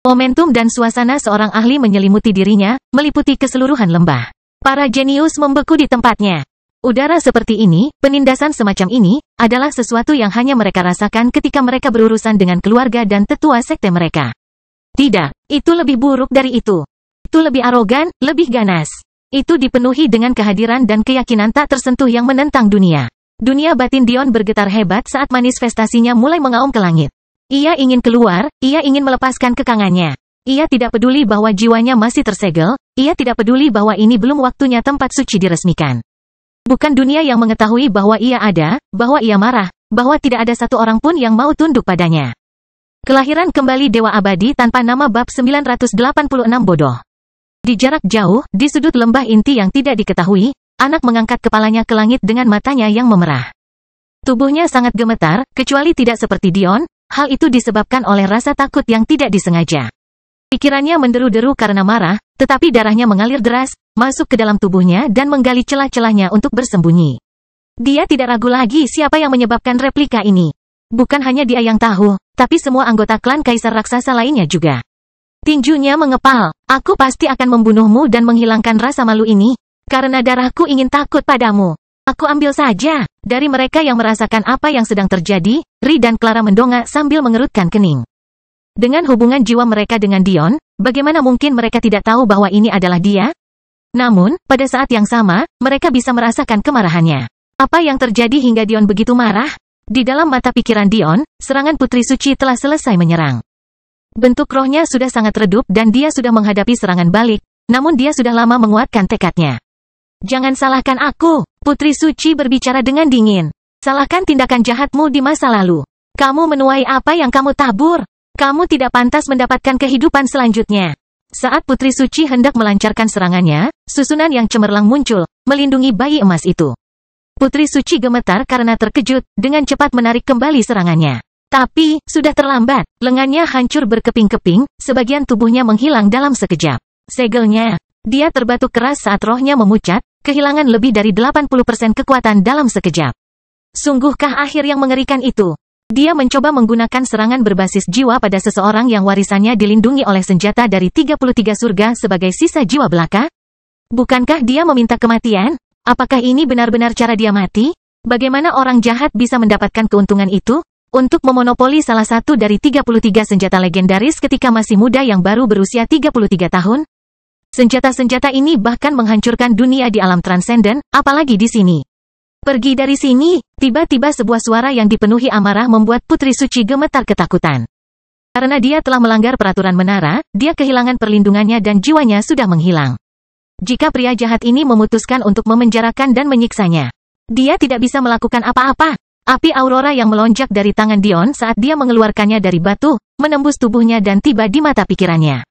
Momentum dan suasana seorang ahli menyelimuti dirinya, meliputi keseluruhan lembah. Para jenius membeku di tempatnya. Udara seperti ini, penindasan semacam ini, adalah sesuatu yang hanya mereka rasakan ketika mereka berurusan dengan keluarga dan tetua sekte mereka. Tidak, itu lebih buruk dari itu. Itu lebih arogan, lebih ganas. Itu dipenuhi dengan kehadiran dan keyakinan tak tersentuh yang menentang dunia. Dunia batin Dion bergetar hebat saat manifestasinya mulai mengaum ke langit. Ia ingin keluar, ia ingin melepaskan kekangannya. Ia tidak peduli bahwa jiwanya masih tersegel, ia tidak peduli bahwa ini belum waktunya tempat suci diresmikan. Bukan dunia yang mengetahui bahwa ia ada, bahwa ia marah, bahwa tidak ada satu orang pun yang mau tunduk padanya. Kelahiran kembali Dewa Abadi tanpa nama bab 986 bodoh. Di jarak jauh, di sudut lembah inti yang tidak diketahui, anak mengangkat kepalanya ke langit dengan matanya yang memerah. Tubuhnya sangat gemetar, kecuali tidak seperti Dion, hal itu disebabkan oleh rasa takut yang tidak disengaja. Pikirannya menderu-deru karena marah, tetapi darahnya mengalir deras, masuk ke dalam tubuhnya dan menggali celah-celahnya untuk bersembunyi. Dia tidak ragu lagi siapa yang menyebabkan replika ini. Bukan hanya dia yang tahu, tapi semua anggota klan Kaisar Raksasa lainnya juga. Tinjunya mengepal. Aku pasti akan membunuhmu dan menghilangkan rasa malu ini, karena darahku ingin takut padamu. Aku ambil saja. Dari mereka yang merasakan apa yang sedang terjadi, Ri dan Clara mendongak sambil mengerutkan kening. Dengan hubungan jiwa mereka dengan Dion, bagaimana mungkin mereka tidak tahu bahwa ini adalah dia? Namun, pada saat yang sama, mereka bisa merasakan kemarahannya. Apa yang terjadi hingga Dion begitu marah? Di dalam mata pikiran Dion, serangan Putri Suci telah selesai menyerang. Bentuk rohnya sudah sangat redup dan dia sudah menghadapi serangan balik, namun dia sudah lama menguatkan tekadnya. Jangan salahkan aku, Putri Suci berbicara dengan dingin. Salahkan tindakan jahatmu di masa lalu. Kamu menuai apa yang kamu tabur. Kamu tidak pantas mendapatkan kehidupan selanjutnya. Saat Putri Suci hendak melancarkan serangannya, susunan yang cemerlang muncul, melindungi bayi emas itu. Putri Suci gemetar karena terkejut, dengan cepat menarik kembali serangannya. Tapi, sudah terlambat. Lengannya hancur berkeping-keping, sebagian tubuhnya menghilang dalam sekejap. Segelnya. Dia terbatuk keras saat rohnya memucat, kehilangan lebih dari 80% kekuatan dalam sekejap. Sungguhkah akhir yang mengerikan itu? Dia mencoba menggunakan serangan berbasis jiwa pada seseorang yang warisannya dilindungi oleh senjata dari 33 surga sebagai sisa jiwa belaka? Bukankah dia meminta kematian? Apakah ini benar-benar cara dia mati? Bagaimana orang jahat bisa mendapatkan keuntungan itu? Untuk memonopoli salah satu dari 33 senjata legendaris ketika masih muda yang baru berusia 33 tahun? Senjata-senjata ini bahkan menghancurkan dunia di alam transenden, apalagi di sini. Pergi dari sini. Tiba-tiba sebuah suara yang dipenuhi amarah membuat Putri Suci gemetar ketakutan. Karena dia telah melanggar peraturan menara, dia kehilangan perlindungannya dan jiwanya sudah menghilang. Jika pria jahat ini memutuskan untuk memenjarakan dan menyiksanya, dia tidak bisa melakukan apa-apa. Api aurora yang melonjak dari tangan Dion saat dia mengeluarkannya dari batu, menembus tubuhnya dan tiba di mata pikirannya.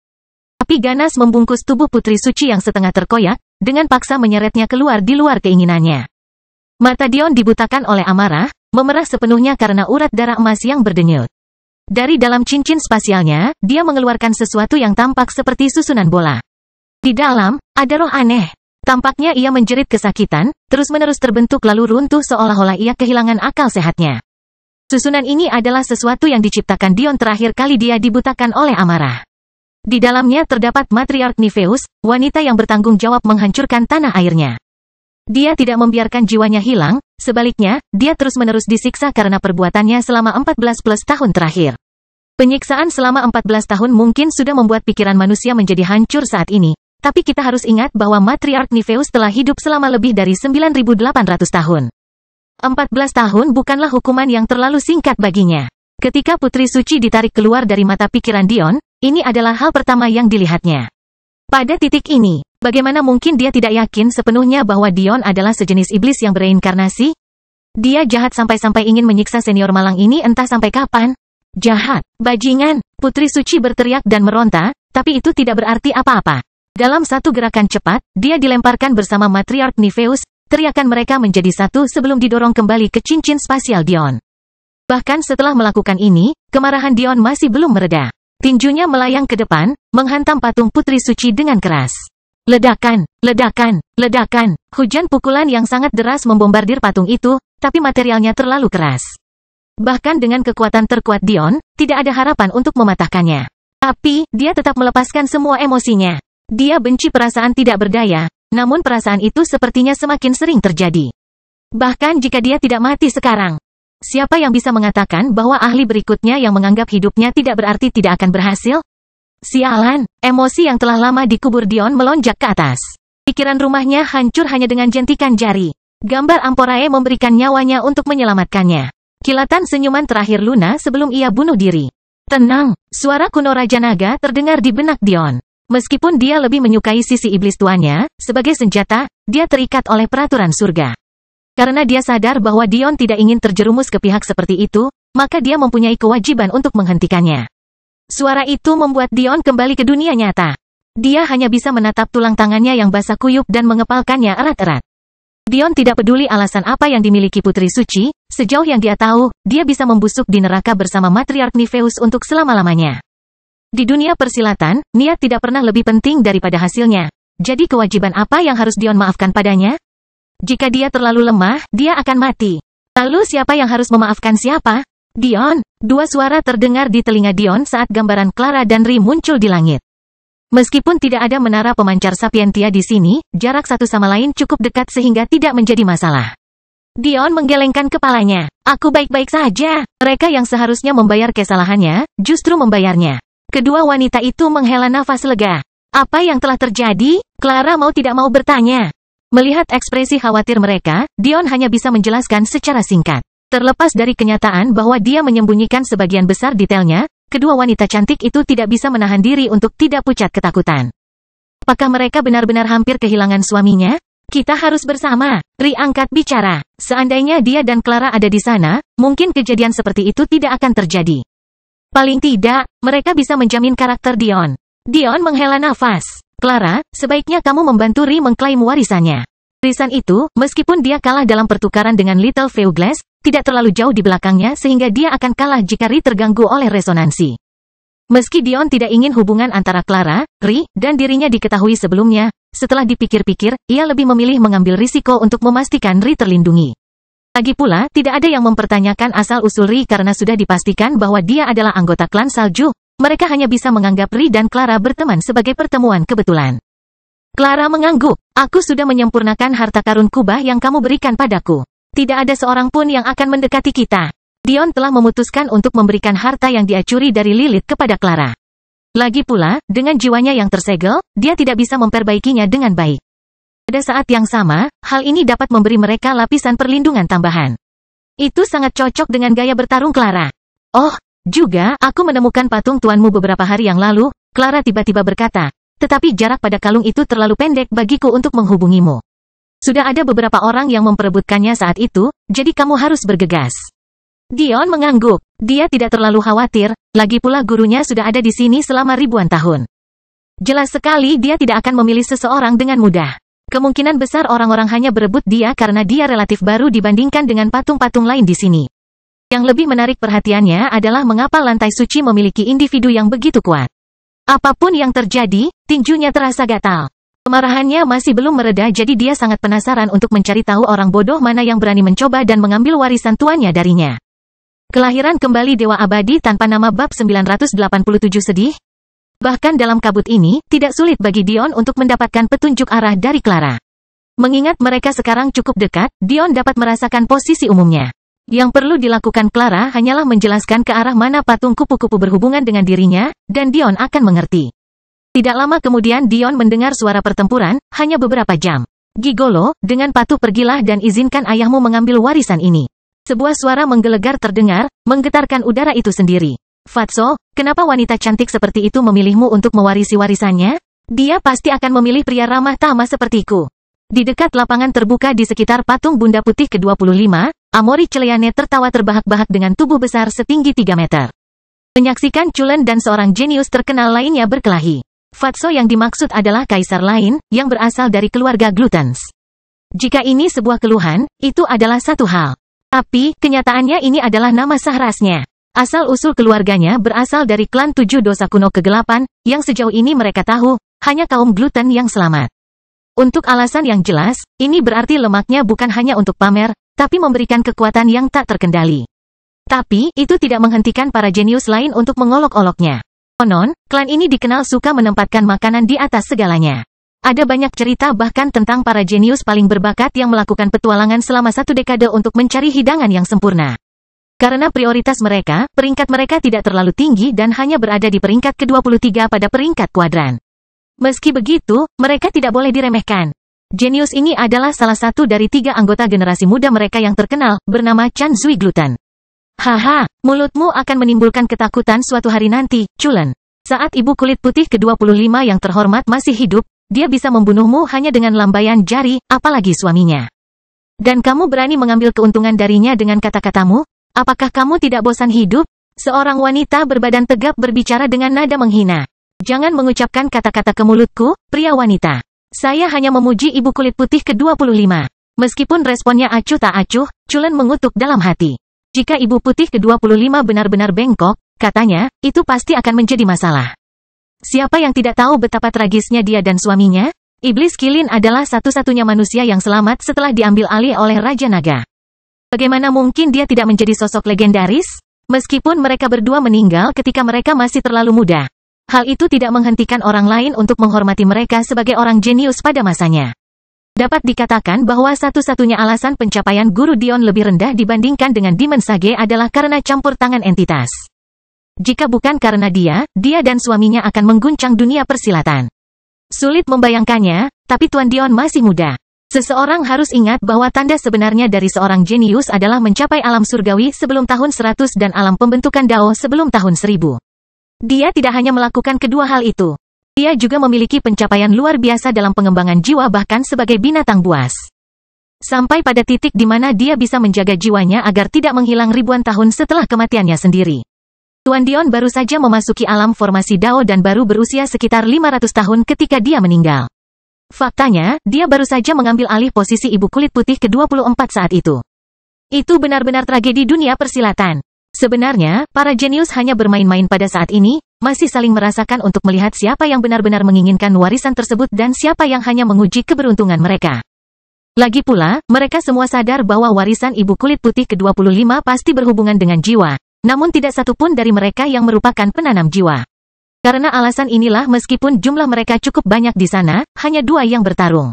Api ganas membungkus tubuh Putri Suci yang setengah terkoyak, dengan paksa menyeretnya keluar di luar keinginannya. Mata Dion dibutakan oleh amarah, memerah sepenuhnya karena urat darah emas yang berdenyut. Dari dalam cincin spasialnya, dia mengeluarkan sesuatu yang tampak seperti susunan bola. Di dalam, ada roh aneh. Tampaknya ia menjerit kesakitan, terus-menerus terbentuk lalu runtuh seolah-olah ia kehilangan akal sehatnya. Susunan ini adalah sesuatu yang diciptakan Dion terakhir kali dia dibutakan oleh amarah. Di dalamnya terdapat matriark Nifeus, wanita yang bertanggung jawab menghancurkan tanah airnya. Dia tidak membiarkan jiwanya hilang, sebaliknya, dia terus-menerus disiksa karena perbuatannya selama 14 plus tahun terakhir. Penyiksaan selama 14 tahun mungkin sudah membuat pikiran manusia menjadi hancur saat ini. Tapi kita harus ingat bahwa matriark Nifeus telah hidup selama lebih dari 9.800 tahun. 14 tahun bukanlah hukuman yang terlalu singkat baginya. Ketika Putri Suci ditarik keluar dari mata pikiran Dion, ini adalah hal pertama yang dilihatnya. Pada titik ini, bagaimana mungkin dia tidak yakin sepenuhnya bahwa Dion adalah sejenis iblis yang bereinkarnasi? Dia jahat sampai-sampai ingin menyiksa senior malang ini entah sampai kapan. Jahat, bajingan, Putri Suci berteriak dan meronta, tapi itu tidak berarti apa-apa. Dalam satu gerakan cepat, dia dilemparkan bersama Matriarch Nifeus, teriakan mereka menjadi satu sebelum didorong kembali ke cincin spasial Dion. Bahkan setelah melakukan ini, kemarahan Dion masih belum mereda. Tinjunya melayang ke depan, menghantam patung Putri Suci dengan keras. Ledakan, ledakan, ledakan, hujan pukulan yang sangat deras membombardir patung itu, tapi materialnya terlalu keras. Bahkan dengan kekuatan terkuat Dion, tidak ada harapan untuk mematahkannya. Tapi, dia tetap melepaskan semua emosinya. Dia benci perasaan tidak berdaya, namun perasaan itu sepertinya semakin sering terjadi. Bahkan jika dia tidak mati sekarang, siapa yang bisa mengatakan bahwa ahli berikutnya yang menganggap hidupnya tidak berarti tidak akan berhasil? Sialan, emosi yang telah lama dikubur Dion melonjak ke atas. Pikiran rumahnya hancur hanya dengan jentikan jari. Gambar Amporae memberikan nyawanya untuk menyelamatkannya. Kilatan senyuman terakhir Luna sebelum ia bunuh diri. Tenang, suara kuno Raja Naga terdengar di benak Dion. Meskipun dia lebih menyukai sisi iblis tuannya, sebagai senjata, dia terikat oleh peraturan surga. Karena dia sadar bahwa Dion tidak ingin terjerumus ke pihak seperti itu, maka dia mempunyai kewajiban untuk menghentikannya. Suara itu membuat Dion kembali ke dunia nyata. Dia hanya bisa menatap tulang tangannya yang basah kuyup dan mengepalkannya erat-erat. Dion tidak peduli alasan apa yang dimiliki Putri Suci, sejauh yang dia tahu, dia bisa membusuk di neraka bersama Matriarch Nifeus untuk selama-lamanya. Di dunia persilatan, niat tidak pernah lebih penting daripada hasilnya. Jadi kewajiban apa yang harus Dion maafkan padanya? Jika dia terlalu lemah, dia akan mati. Lalu siapa yang harus memaafkan siapa? Dion. Dua suara terdengar di telinga Dion saat gambaran Clara dan Ri muncul di langit. Meskipun tidak ada menara pemancar sapientia di sini, jarak satu sama lain cukup dekat sehingga tidak menjadi masalah. Dion menggelengkan kepalanya. Aku baik-baik saja. Mereka yang seharusnya membayar kesalahannya, justru membayarnya. Kedua wanita itu menghela nafas lega. Apa yang telah terjadi? Clara mau tidak mau bertanya. Melihat ekspresi khawatir mereka, Dion hanya bisa menjelaskan secara singkat. Terlepas dari kenyataan bahwa dia menyembunyikan sebagian besar detailnya, kedua wanita cantik itu tidak bisa menahan diri untuk tidak pucat ketakutan. Apakah mereka benar-benar hampir kehilangan suaminya? Kita harus bersama. Ri angkat bicara. Seandainya dia dan Clara ada di sana, mungkin kejadian seperti itu tidak akan terjadi. Paling tidak, mereka bisa menjamin karakter Dion. Dion menghela nafas. Clara, sebaiknya kamu membantu Ri mengklaim warisannya. Warisan itu, meskipun dia kalah dalam pertukaran dengan Little Veuglass, tidak terlalu jauh di belakangnya sehingga dia akan kalah jika Ri terganggu oleh resonansi. Meski Dion tidak ingin hubungan antara Clara, Ri, dan dirinya diketahui sebelumnya, setelah dipikir-pikir, ia lebih memilih mengambil risiko untuk memastikan Ri terlindungi. Lagi pula, tidak ada yang mempertanyakan asal-usul Ri karena sudah dipastikan bahwa dia adalah anggota klan salju, mereka hanya bisa menganggap Ri dan Clara berteman sebagai pertemuan kebetulan. Clara mengangguk, aku sudah menyempurnakan harta karun kubah yang kamu berikan padaku. Tidak ada seorang pun yang akan mendekati kita. Dion telah memutuskan untuk memberikan harta yang dia curi dari Lilith kepada Clara. Lagi pula, dengan jiwanya yang tersegel, dia tidak bisa memperbaikinya dengan baik. Pada saat yang sama, hal ini dapat memberi mereka lapisan perlindungan tambahan. Itu sangat cocok dengan gaya bertarung Clara. Oh, juga, aku menemukan patung tuanmu beberapa hari yang lalu, Clara tiba-tiba berkata, tetapi jarak pada kalung itu terlalu pendek bagiku untuk menghubungimu. Sudah ada beberapa orang yang memperebutkannya saat itu, jadi kamu harus bergegas. Dion mengangguk. Dia tidak terlalu khawatir, lagi pula gurunya sudah ada di sini selama ribuan tahun. Jelas sekali dia tidak akan memilih seseorang dengan mudah. Kemungkinan besar orang-orang hanya berebut dia karena dia relatif baru dibandingkan dengan patung-patung lain di sini. Yang lebih menarik perhatiannya adalah mengapa lantai suci memiliki individu yang begitu kuat. Apapun yang terjadi, tinjunya terasa gatal. Kemarahannya masih belum mereda jadi dia sangat penasaran untuk mencari tahu orang bodoh mana yang berani mencoba dan mengambil warisan tuannya darinya. Kelahiran kembali Dewa Abadi tanpa nama bab 987 sedih. Bahkan dalam kabut ini, tidak sulit bagi Dion untuk mendapatkan petunjuk arah dari Clara. Mengingat mereka sekarang cukup dekat, Dion dapat merasakan posisi umumnya. Yang perlu dilakukan Clara hanyalah menjelaskan ke arah mana patung kupu-kupu berhubungan dengan dirinya, dan Dion akan mengerti. Tidak lama kemudian Dion mendengar suara pertempuran, hanya beberapa jam. Gigolo, dengan patuh pergilah dan izinkan ayahmu mengambil warisan ini. Sebuah suara menggelegar terdengar, menggetarkan udara itu sendiri. Fatso, kenapa wanita cantik seperti itu memilihmu untuk mewarisi warisannya? Dia pasti akan memilih pria ramah tamah sepertiku. Di dekat lapangan terbuka di sekitar patung Bunda Putih ke-25, Amori Cleane tertawa terbahak-bahak dengan tubuh besar setinggi 3 meter. Menyaksikan Chulen dan seorang jenius terkenal lainnya berkelahi. Fatso yang dimaksud adalah kaisar lain, yang berasal dari keluarga Glutens. Jika ini sebuah keluhan, itu adalah satu hal. Tapi, kenyataannya ini adalah nama sah rasnya. Asal-usul keluarganya berasal dari klan 7 dosa kuno kegelapan, yang sejauh ini mereka tahu, hanya kaum gluten yang selamat. Untuk alasan yang jelas, ini berarti lemaknya bukan hanya untuk pamer, tapi memberikan kekuatan yang tak terkendali. Tapi, itu tidak menghentikan para jenius lain untuk mengolok-oloknya. Konon, klan ini dikenal suka menempatkan makanan di atas segalanya. Ada banyak cerita bahkan tentang para jenius paling berbakat yang melakukan petualangan selama 1 dekade untuk mencari hidangan yang sempurna. Karena prioritas mereka, peringkat mereka tidak terlalu tinggi dan hanya berada di peringkat ke-23 pada peringkat kuadran. Meski begitu, mereka tidak boleh diremehkan. Jenius ini adalah salah satu dari 3 anggota generasi muda mereka yang terkenal, bernama Chan Zui Gluten. Haha, mulutmu akan menimbulkan ketakutan suatu hari nanti, Chulen. Saat ibu kulit putih ke-25 yang terhormat masih hidup, dia bisa membunuhmu hanya dengan lambaian jari, apalagi suaminya. Dan kamu berani mengambil keuntungan darinya dengan kata-katamu? Apakah kamu tidak bosan hidup? Seorang wanita berbadan tegap berbicara dengan nada menghina. Jangan mengucapkan kata-kata ke mulutku, pria wanita. Saya hanya memuji ibu kulit putih ke-25. Meskipun responnya acuh tak acuh, Chulen mengutuk dalam hati. Jika ibu putih ke-25 benar-benar bengkok, katanya, itu pasti akan menjadi masalah. Siapa yang tidak tahu betapa tragisnya dia dan suaminya? Iblis Kilin adalah satu-satunya manusia yang selamat setelah diambil alih oleh Raja Naga. Bagaimana mungkin dia tidak menjadi sosok legendaris? Meskipun mereka berdua meninggal ketika mereka masih terlalu muda. Hal itu tidak menghentikan orang lain untuk menghormati mereka sebagai orang jenius pada masanya. Dapat dikatakan bahwa satu-satunya alasan pencapaian Guru Dion lebih rendah dibandingkan dengan Demon Sage adalah karena campur tangan entitas. Jika bukan karena dia dan suaminya akan mengguncang dunia persilatan. Sulit membayangkannya, tapi Tuan Dion masih muda. Seseorang harus ingat bahwa tanda sebenarnya dari seorang jenius adalah mencapai alam surgawi sebelum tahun 100 dan alam pembentukan Dao sebelum tahun 1000. Dia tidak hanya melakukan kedua hal itu. Dia juga memiliki pencapaian luar biasa dalam pengembangan jiwa bahkan sebagai binatang buas. Sampai pada titik di mana dia bisa menjaga jiwanya agar tidak menghilang ribuan tahun setelah kematiannya sendiri. Tuan Dion baru saja memasuki alam formasi Dao dan baru berusia sekitar 500 tahun ketika dia meninggal. Faktanya, dia baru saja mengambil alih posisi ibu kulit putih ke-24 saat itu. Itu benar-benar tragedi dunia persilatan. Sebenarnya, para jenius hanya bermain-main pada saat ini, masih saling merasakan untuk melihat siapa yang benar-benar menginginkan warisan tersebut dan siapa yang hanya menguji keberuntungan mereka. Lagi pula, mereka semua sadar bahwa warisan ibu kulit putih ke-25 pasti berhubungan dengan jiwa, namun tidak satu pun dari mereka yang merupakan penanam jiwa. Karena alasan inilah meskipun jumlah mereka cukup banyak di sana, hanya 2 yang bertarung.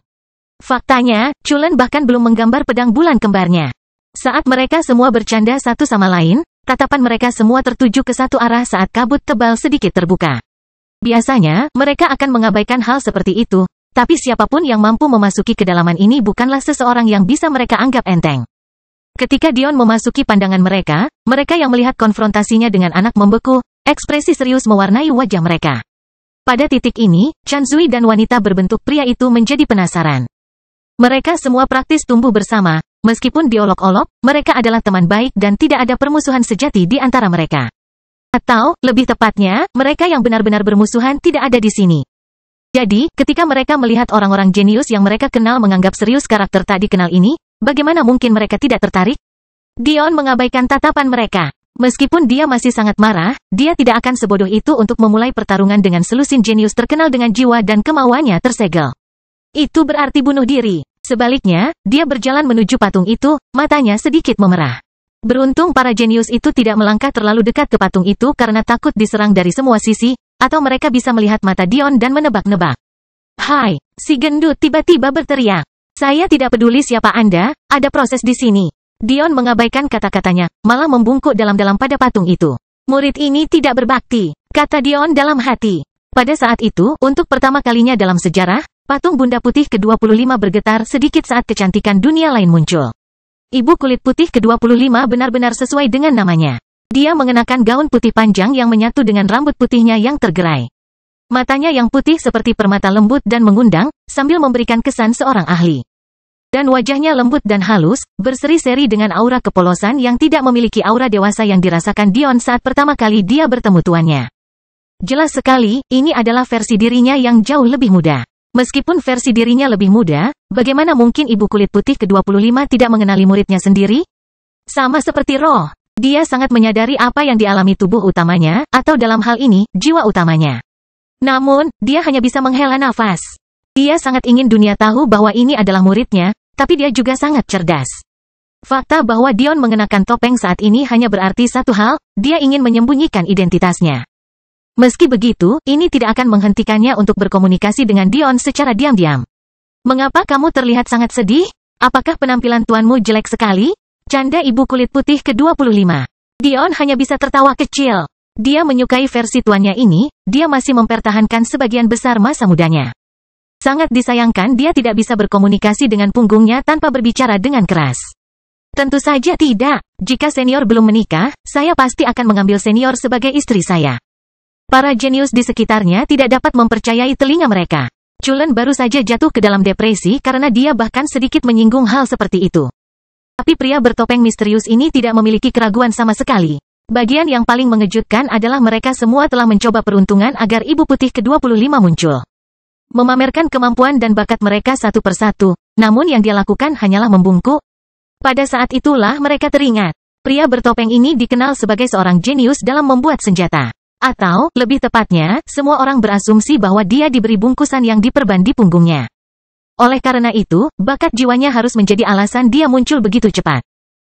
Faktanya, Chulen bahkan belum menggambar pedang bulan kembarnya. Saat mereka semua bercanda satu sama lain, tatapan mereka semua tertuju ke satu arah saat kabut tebal sedikit terbuka. Biasanya, mereka akan mengabaikan hal seperti itu, tapi siapapun yang mampu memasuki kedalaman ini bukanlah seseorang yang bisa mereka anggap enteng. Ketika Dion memasuki pandangan mereka, mereka yang melihat konfrontasinya dengan anak membeku, ekspresi serius mewarnai wajah mereka. Pada titik ini, Chan Zui dan wanita berbentuk pria itu menjadi penasaran. Mereka semua praktis tumbuh bersama. Meskipun diolok-olok, mereka adalah teman baik dan tidak ada permusuhan sejati di antara mereka. Atau, lebih tepatnya, mereka yang benar-benar bermusuhan tidak ada di sini. Jadi, ketika mereka melihat orang-orang jenius yang mereka kenal menganggap serius karakter tak dikenal ini, bagaimana mungkin mereka tidak tertarik? Dion mengabaikan tatapan mereka. Meskipun dia masih sangat marah, dia tidak akan sebodoh itu untuk memulai pertarungan dengan selusin jenius terkenal dengan jiwa dan kemauannya tersegel. Itu berarti bunuh diri. Sebaliknya, dia berjalan menuju patung itu, matanya sedikit memerah. Beruntung para jenius itu tidak melangkah terlalu dekat ke patung itu karena takut diserang dari semua sisi, atau mereka bisa melihat mata Dion dan menebak-nebak. Hai, si gendut tiba-tiba berteriak. Saya tidak peduli siapa Anda, ada proses di sini. Dion mengabaikan kata-katanya, malah membungkuk dalam-dalam pada patung itu. Murid ini tidak berbakti, kata Dion dalam hati. Pada saat itu, untuk pertama kalinya dalam sejarah, patung Bunda Putih ke-25 bergetar sedikit saat kecantikan dunia lain muncul. Ibu kulit putih ke-25 benar-benar sesuai dengan namanya. Dia mengenakan gaun putih panjang yang menyatu dengan rambut putihnya yang tergerai. Matanya yang putih seperti permata lembut dan mengundang, sambil memberikan kesan seorang ahli. Dan wajahnya lembut dan halus, berseri-seri dengan aura kepolosan yang tidak memiliki aura dewasa yang dirasakan Dion saat pertama kali dia bertemu tuannya. Jelas sekali, ini adalah versi dirinya yang jauh lebih muda. Meskipun versi dirinya lebih muda, bagaimana mungkin ibu kulit putih ke-25 tidak mengenali muridnya sendiri? Sama seperti roh, dia sangat menyadari apa yang dialami tubuh utamanya, atau dalam hal ini, jiwa utamanya. Namun, dia hanya bisa menghela nafas. Dia sangat ingin dunia tahu bahwa ini adalah muridnya, tapi dia juga sangat cerdas. Fakta bahwa Dion mengenakan topeng saat ini hanya berarti satu hal, dia ingin menyembunyikan identitasnya. Meski begitu, ini tidak akan menghentikannya untuk berkomunikasi dengan Dion secara diam-diam. Mengapa kamu terlihat sangat sedih? Apakah penampilan tuanmu jelek sekali? Canda ibu kulit putih ke-25. Dion hanya bisa tertawa kecil. Dia menyukai versi tuannya ini, dia masih mempertahankan sebagian besar masa mudanya. Sangat disayangkan dia tidak bisa berkomunikasi dengan punggungnya tanpa berbicara dengan keras. Tentu saja tidak. Jika senior belum menikah, saya pasti akan mengambil senior sebagai istri saya. Para jenius di sekitarnya tidak dapat mempercayai telinga mereka. Cullen baru saja jatuh ke dalam depresi karena dia bahkan sedikit menyinggung hal seperti itu. Tapi pria bertopeng misterius ini tidak memiliki keraguan sama sekali. Bagian yang paling mengejutkan adalah mereka semua telah mencoba peruntungan agar ibu putih ke-25 muncul. Memamerkan kemampuan dan bakat mereka satu persatu, namun yang dia lakukan hanyalah membungkuk. Pada saat itulah mereka teringat. Pria bertopeng ini dikenal sebagai seorang jenius dalam membuat senjata. Atau, lebih tepatnya, semua orang berasumsi bahwa dia diberi bungkusan yang diperban di punggungnya. Oleh karena itu, bakat jiwanya harus menjadi alasan dia muncul begitu cepat.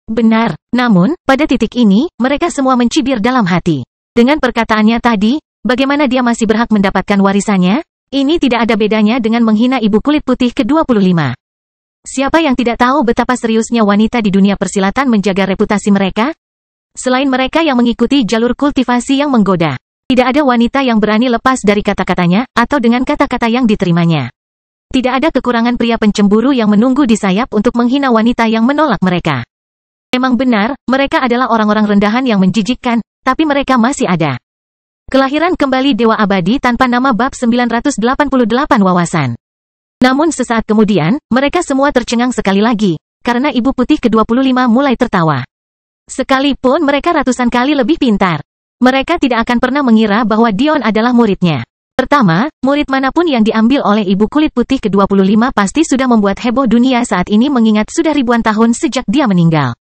Benar, namun, pada titik ini, mereka semua mencibir dalam hati. Dengan perkataannya tadi, bagaimana dia masih berhak mendapatkan warisannya? Ini tidak ada bedanya dengan menghina ibu kulit putih ke-25. Siapa yang tidak tahu betapa seriusnya wanita di dunia persilatan menjaga reputasi mereka? Selain mereka yang mengikuti jalur kultivasi yang menggoda, tidak ada wanita yang berani lepas dari kata-katanya, atau dengan kata-kata yang diterimanya. Tidak ada kekurangan pria pencemburu yang menunggu di sayap untuk menghina wanita yang menolak mereka. Memang benar, mereka adalah orang-orang rendahan yang menjijikkan, tapi mereka masih ada. Kelahiran kembali Dewa Abadi tanpa nama bab 988 wawasan. Namun sesaat kemudian, mereka semua tercengang sekali lagi, karena ibu putih ke-25 mulai tertawa. Sekalipun mereka ratusan kali lebih pintar, mereka tidak akan pernah mengira bahwa Dion adalah muridnya. Pertama, murid manapun yang diambil oleh ibu kulit putih ke-25 pasti sudah membuat heboh dunia saat ini mengingat sudah ribuan tahun sejak dia meninggal.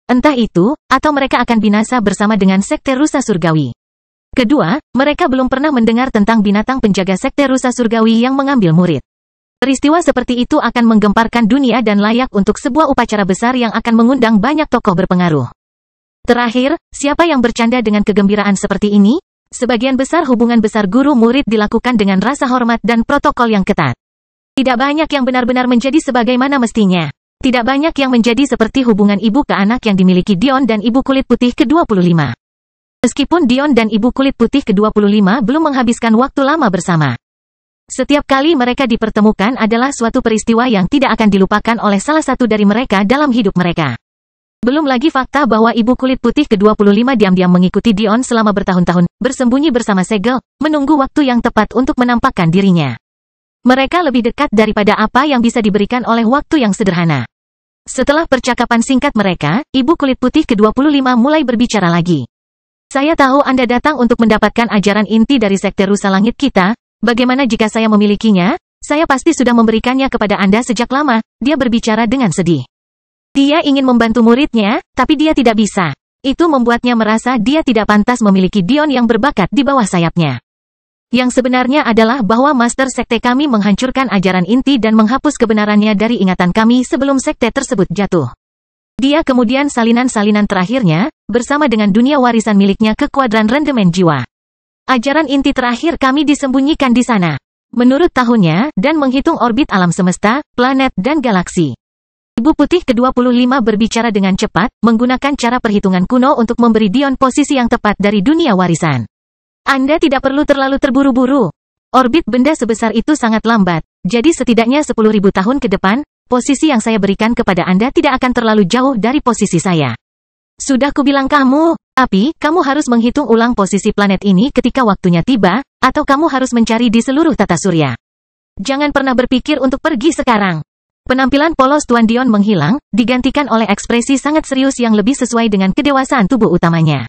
Entah itu, atau mereka akan binasa bersama dengan sekte rusa surgawi. Kedua, mereka belum pernah mendengar tentang binatang penjaga sekte rusa surgawi yang mengambil murid. Peristiwa seperti itu akan menggemparkan dunia dan layak untuk sebuah upacara besar yang akan mengundang banyak tokoh berpengaruh. Terakhir, siapa yang bercanda dengan kegembiraan seperti ini? Sebagian besar hubungan besar guru-murid dilakukan dengan rasa hormat dan protokol yang ketat. Tidak banyak yang benar-benar menjadi sebagaimana mestinya. Tidak banyak yang menjadi seperti hubungan ibu ke anak yang dimiliki Dion dan ibu kulit putih ke-25. Meskipun Dion dan ibu kulit putih ke-25 belum menghabiskan waktu lama bersama. Setiap kali mereka dipertemukan adalah suatu peristiwa yang tidak akan dilupakan oleh salah satu dari mereka dalam hidup mereka. Belum lagi fakta bahwa ibu kulit putih ke-25 diam-diam mengikuti Dion selama bertahun-tahun, bersembunyi bersama segel, menunggu waktu yang tepat untuk menampakkan dirinya. Mereka lebih dekat daripada apa yang bisa diberikan oleh waktu yang sederhana. Setelah percakapan singkat mereka, ibu kulit putih ke-25 mulai berbicara lagi. Saya tahu Anda datang untuk mendapatkan ajaran inti dari sekte rusa langit kita. Bagaimana jika saya memilikinya? Saya pasti sudah memberikannya kepada Anda sejak lama, dia berbicara dengan sedih. Dia ingin membantu muridnya, tapi dia tidak bisa. Itu membuatnya merasa dia tidak pantas memiliki Dion yang berbakat di bawah sayapnya. Yang sebenarnya adalah bahwa master sekte kami menghancurkan ajaran inti dan menghapus kebenarannya dari ingatan kami sebelum sekte tersebut jatuh. Dia kemudian salinan-salinan terakhirnya, bersama dengan dunia warisan miliknya ke kuadran rendemen jiwa. Ajaran inti terakhir kami disembunyikan di sana. Menurut tahunnya, dan menghitung orbit alam semesta, planet dan galaksi. Ibu putih ke-25 berbicara dengan cepat, menggunakan cara perhitungan kuno untuk memberi Dion posisi yang tepat dari dunia warisan. Anda tidak perlu terlalu terburu-buru. Orbit benda sebesar itu sangat lambat, jadi setidaknya 10.000 tahun ke depan, posisi yang saya berikan kepada Anda tidak akan terlalu jauh dari posisi saya. Sudah kubilang kamu, tapi kamu harus menghitung ulang posisi planet ini ketika waktunya tiba, atau kamu harus mencari di seluruh tata surya. Jangan pernah berpikir untuk pergi sekarang. Penampilan polos Tuan Dion menghilang, digantikan oleh ekspresi sangat serius yang lebih sesuai dengan kedewasaan tubuh utamanya.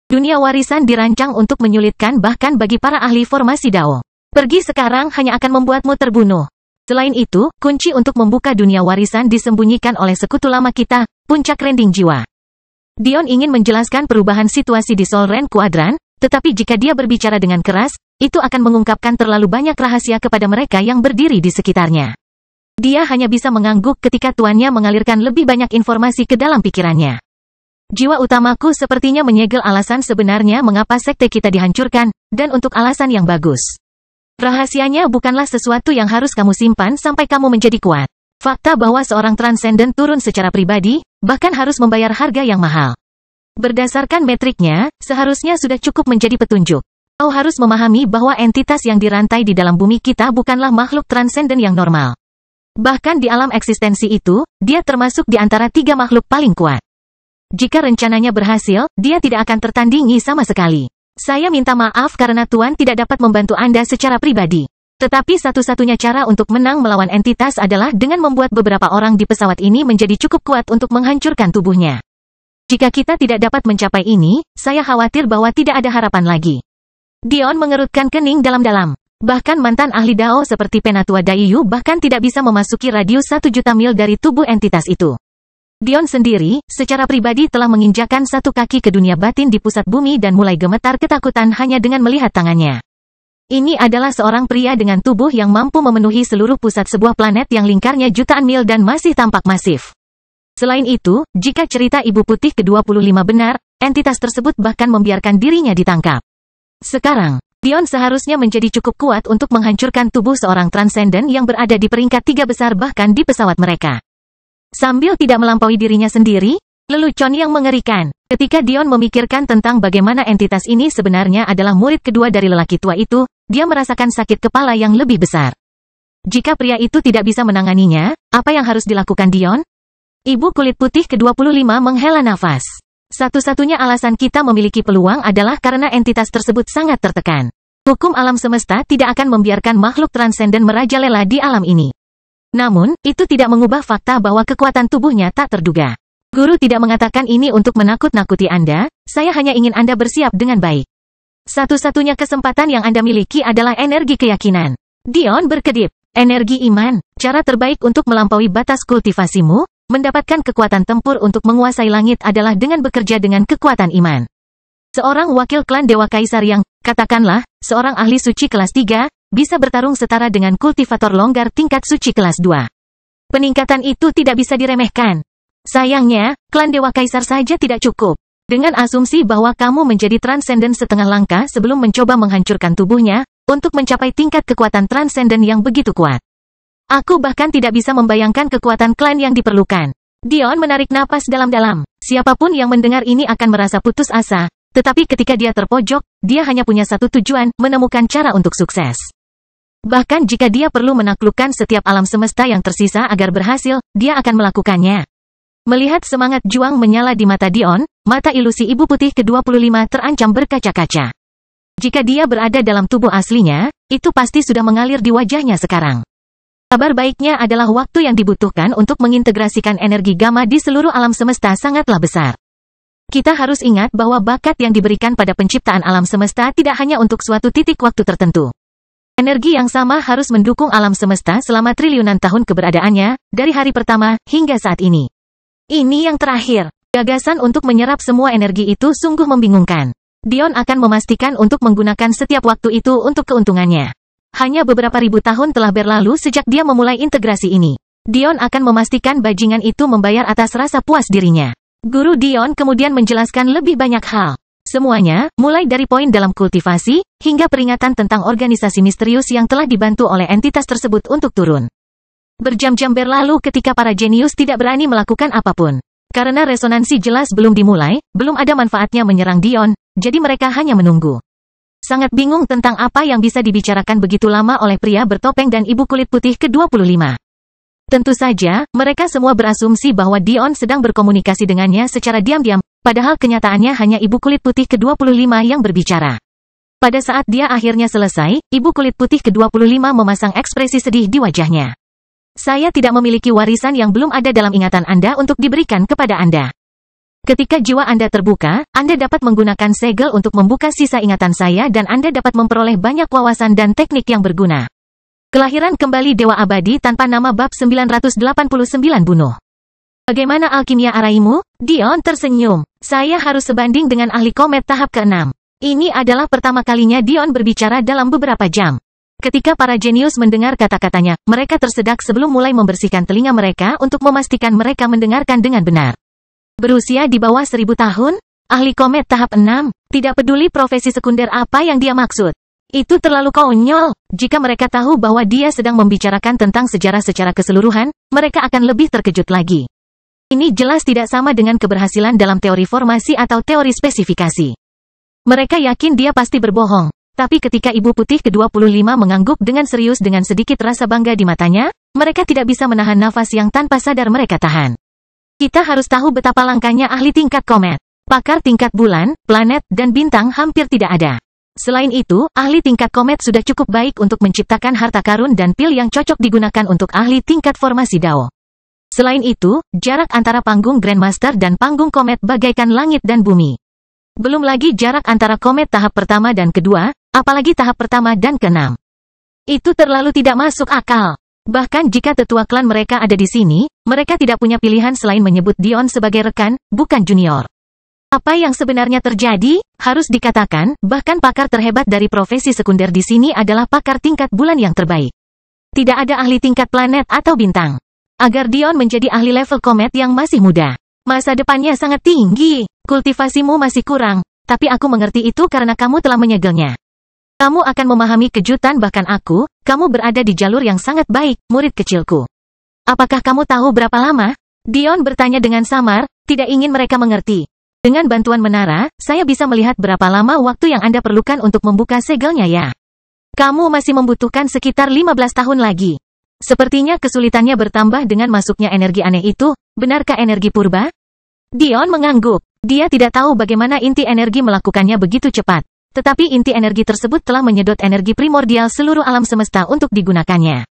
Dunia warisan dirancang untuk menyulitkan bahkan bagi para ahli formasi Dao. Pergi sekarang hanya akan membuatmu terbunuh. Selain itu, kunci untuk membuka dunia warisan disembunyikan oleh sekutu lama kita, puncak rending jiwa. Dion ingin menjelaskan perubahan situasi di Solren Quadrant, tetapi jika dia berbicara dengan keras, itu akan mengungkapkan terlalu banyak rahasia kepada mereka yang berdiri di sekitarnya. Dia hanya bisa mengangguk ketika tuannya mengalirkan lebih banyak informasi ke dalam pikirannya. Jiwa utamaku sepertinya menyegel alasan sebenarnya mengapa sekte kita dihancurkan, dan untuk alasan yang bagus. Rahasianya bukanlah sesuatu yang harus kamu simpan sampai kamu menjadi kuat. Fakta bahwa seorang transenden turun secara pribadi, bahkan harus membayar harga yang mahal. Berdasarkan metriknya, seharusnya sudah cukup menjadi petunjuk. Kau harus memahami bahwa entitas yang dirantai di dalam bumi kita bukanlah makhluk transenden yang normal. Bahkan di alam eksistensi itu, dia termasuk di antara 3 makhluk paling kuat. Jika rencananya berhasil, dia tidak akan tertandingi sama sekali. Saya minta maaf karena Tuan tidak dapat membantu Anda secara pribadi. Tetapi satu-satunya cara untuk menang melawan entitas adalah dengan membuat beberapa orang di pesawat ini menjadi cukup kuat untuk menghancurkan tubuhnya. Jika kita tidak dapat mencapai ini, saya khawatir bahwa tidak ada harapan lagi. Dion mengerutkan kening dalam-dalam. Bahkan mantan ahli Dao seperti Penatua Daiyu bahkan tidak bisa memasuki radius 1 juta mil dari tubuh entitas itu. Dion sendiri, secara pribadi telah menginjakan 1 kaki ke dunia batin di pusat bumi dan mulai gemetar ketakutan hanya dengan melihat tangannya. Ini adalah seorang pria dengan tubuh yang mampu memenuhi seluruh pusat sebuah planet yang lingkarnya jutaan mil dan masih tampak masif. Selain itu, jika cerita Ibu Putih ke-25 benar, entitas tersebut bahkan membiarkan dirinya ditangkap. Sekarang, Dion seharusnya menjadi cukup kuat untuk menghancurkan tubuh seorang transenden yang berada di peringkat 3 besar bahkan di pesawat mereka. Sambil tidak melampaui dirinya sendiri, lelucon yang mengerikan. Ketika Dion memikirkan tentang bagaimana entitas ini sebenarnya adalah murid kedua dari lelaki tua itu, dia merasakan sakit kepala yang lebih besar. Jika pria itu tidak bisa menanganinya, apa yang harus dilakukan Dion? Ibu kulit putih ke-25 menghela nafas. Satu-satunya alasan kita memiliki peluang adalah karena entitas tersebut sangat tertekan. Hukum alam semesta tidak akan membiarkan makhluk transenden merajalela di alam ini. Namun, itu tidak mengubah fakta bahwa kekuatan tubuhnya tak terduga. Guru tidak mengatakan ini untuk menakut-nakuti Anda, saya hanya ingin Anda bersiap dengan baik. Satu-satunya kesempatan yang Anda miliki adalah energi keyakinan. Dion berkedip. Energi iman, cara terbaik untuk melampaui batas kultivasimu, mendapatkan kekuatan tempur untuk menguasai langit adalah dengan bekerja dengan kekuatan iman. Seorang wakil klan Dewa Kaisar yang, katakanlah, seorang ahli suci kelas 3, bisa bertarung setara dengan kultivator longgar tingkat suci kelas 2. Peningkatan itu tidak bisa diremehkan. Sayangnya, klan Dewa Kaisar saja tidak cukup. Dengan asumsi bahwa kamu menjadi transenden setengah langkah sebelum mencoba menghancurkan tubuhnya, untuk mencapai tingkat kekuatan transenden yang begitu kuat. Aku bahkan tidak bisa membayangkan kekuatan klan yang diperlukan. Dion menarik napas dalam-dalam. Siapapun yang mendengar ini akan merasa putus asa, tetapi ketika dia terpojok, dia hanya punya satu tujuan, menemukan cara untuk sukses. Bahkan jika dia perlu menaklukkan setiap alam semesta yang tersisa agar berhasil, dia akan melakukannya. Melihat semangat juang menyala di mata Dion, mata ilusi Ibu Putih ke-25 terancam berkaca-kaca. Jika dia berada dalam tubuh aslinya, itu pasti sudah mengalir di wajahnya sekarang. Kabar baiknya adalah waktu yang dibutuhkan untuk mengintegrasikan energi gamma di seluruh alam semesta sangatlah besar. Kita harus ingat bahwa bakat yang diberikan pada penciptaan alam semesta tidak hanya untuk suatu titik waktu tertentu. Energi yang sama harus mendukung alam semesta selama triliunan tahun keberadaannya, dari hari pertama hingga saat ini. Ini yang terakhir. Gagasan untuk menyerap semua energi itu sungguh membingungkan. Dion akan memastikan untuk menggunakan setiap waktu itu untuk keuntungannya. Hanya beberapa ribu tahun telah berlalu sejak dia memulai integrasi ini. Dion akan memastikan bajingan itu membayar atas rasa puas dirinya. Guru Dion kemudian menjelaskan lebih banyak hal. Semuanya, mulai dari poin dalam kultivasi, hingga peringatan tentang organisasi misterius yang telah dibantu oleh entitas tersebut untuk turun. Berjam-jam berlalu ketika para jenius tidak berani melakukan apapun. Karena resonansi jelas belum dimulai, belum ada manfaatnya menyerang Dion, jadi mereka hanya menunggu. Sangat bingung tentang apa yang bisa dibicarakan begitu lama oleh pria bertopeng dan ibu kulit putih ke-25. Tentu saja, mereka semua berasumsi bahwa Dion sedang berkomunikasi dengannya secara diam-diam, padahal kenyataannya hanya ibu kulit putih ke-25 yang berbicara. Pada saat dia akhirnya selesai, ibu kulit putih ke-25 memasang ekspresi sedih di wajahnya. Saya tidak memiliki warisan yang belum ada dalam ingatan Anda untuk diberikan kepada Anda. Ketika jiwa Anda terbuka, Anda dapat menggunakan segel untuk membuka sisa ingatan saya dan Anda dapat memperoleh banyak wawasan dan teknik yang berguna. Kelahiran kembali Dewa Abadi tanpa nama bab 989 bunuh. Bagaimana alkimia araimu? Dion tersenyum. Saya harus sebanding dengan ahli komet tahap ke-6. Ini adalah pertama kalinya Dion berbicara dalam beberapa jam. Ketika para jenius mendengar kata-katanya, mereka tersedak sebelum mulai membersihkan telinga mereka untuk memastikan mereka mendengarkan dengan benar. Berusia di bawah 1000 tahun? Ahli komet tahap 6? Tidak peduli profesi sekunder apa yang dia maksud. Itu terlalu konyol. Jika mereka tahu bahwa dia sedang membicarakan tentang sejarah secara keseluruhan, mereka akan lebih terkejut lagi. Ini jelas tidak sama dengan keberhasilan dalam teori formasi atau teori spesifikasi. Mereka yakin dia pasti berbohong. Tapi ketika Ibu Putih ke-25 mengangguk dengan serius dengan sedikit rasa bangga di matanya, mereka tidak bisa menahan nafas yang tanpa sadar mereka tahan. Kita harus tahu betapa langkanya ahli tingkat komet. Pakar tingkat bulan, planet, dan bintang hampir tidak ada. Selain itu, ahli tingkat komet sudah cukup baik untuk menciptakan harta karun dan pil yang cocok digunakan untuk ahli tingkat formasi Dao. Selain itu, jarak antara panggung Grandmaster dan panggung komet bagaikan langit dan bumi. Belum lagi jarak antara komet tahap pertama dan kedua, apalagi tahap pertama dan ke-6. Itu terlalu tidak masuk akal. Bahkan jika tetua klan mereka ada di sini, mereka tidak punya pilihan selain menyebut Dion sebagai rekan, bukan junior. Apa yang sebenarnya terjadi? Harus dikatakan, bahkan pakar terhebat dari profesi sekunder di sini adalah pakar tingkat bulan yang terbaik. Tidak ada ahli tingkat planet atau bintang. Agar Dion menjadi ahli level komet yang masih muda. Masa depannya sangat tinggi. Kultivasimu masih kurang, tapi aku mengerti itu karena kamu telah menyegelnya. Kamu akan memahami kejutan bahkan aku, kamu berada di jalur yang sangat baik, murid kecilku. Apakah kamu tahu berapa lama? Dion bertanya dengan samar, tidak ingin mereka mengerti. Dengan bantuan menara, saya bisa melihat berapa lama waktu yang Anda perlukan untuk membuka segelnya ya. Kamu masih membutuhkan sekitar 15 tahun lagi. Sepertinya kesulitannya bertambah dengan masuknya energi aneh itu, benarkah energi purba? Dion mengangguk. Dia tidak tahu bagaimana inti energi melakukannya begitu cepat. Tetapi inti energi tersebut telah menyedot energi primordial seluruh alam semesta untuk digunakannya.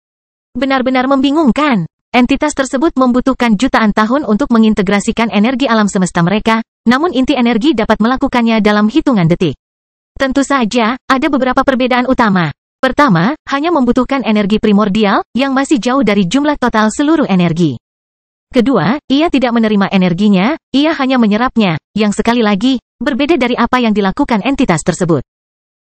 Benar-benar membingungkan. Entitas tersebut membutuhkan jutaan tahun untuk mengintegrasikan energi alam semesta mereka, namun inti energi dapat melakukannya dalam hitungan detik. Tentu saja, ada beberapa perbedaan utama. Pertama, hanya membutuhkan energi primordial, yang masih jauh dari jumlah total seluruh energi. Kedua, ia tidak menerima energinya, ia hanya menyerapnya, yang sekali lagi, berbeda dari apa yang dilakukan entitas tersebut.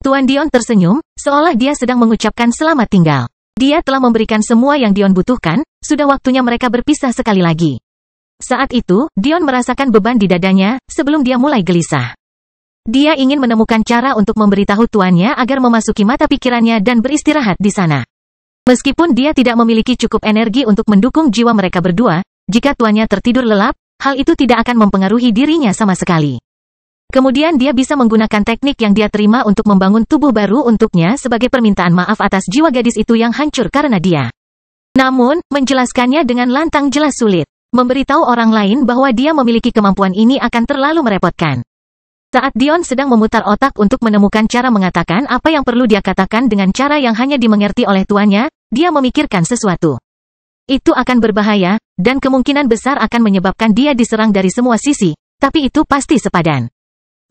Tuan Dion tersenyum, seolah dia sedang mengucapkan selamat tinggal. Dia telah memberikan semua yang Dion butuhkan, sudah waktunya mereka berpisah sekali lagi. Saat itu, Dion merasakan beban di dadanya, sebelum dia mulai gelisah. Dia ingin menemukan cara untuk memberitahu tuannya agar memasuki mata pikirannya dan beristirahat di sana. Meskipun dia tidak memiliki cukup energi untuk mendukung jiwa mereka berdua, jika tuannya tertidur lelap, hal itu tidak akan mempengaruhi dirinya sama sekali. Kemudian dia bisa menggunakan teknik yang dia terima untuk membangun tubuh baru untuknya sebagai permintaan maaf atas jiwa gadis itu yang hancur karena dia. Namun, menjelaskannya dengan lantang jelas sulit. Memberitahu orang lain bahwa dia memiliki kemampuan ini akan terlalu merepotkan. Saat Dion sedang memutar otak untuk menemukan cara mengatakan apa yang perlu dia katakan dengan cara yang hanya dimengerti oleh tuannya, dia memikirkan sesuatu. Itu akan berbahaya, dan kemungkinan besar akan menyebabkan dia diserang dari semua sisi, tapi itu pasti sepadan.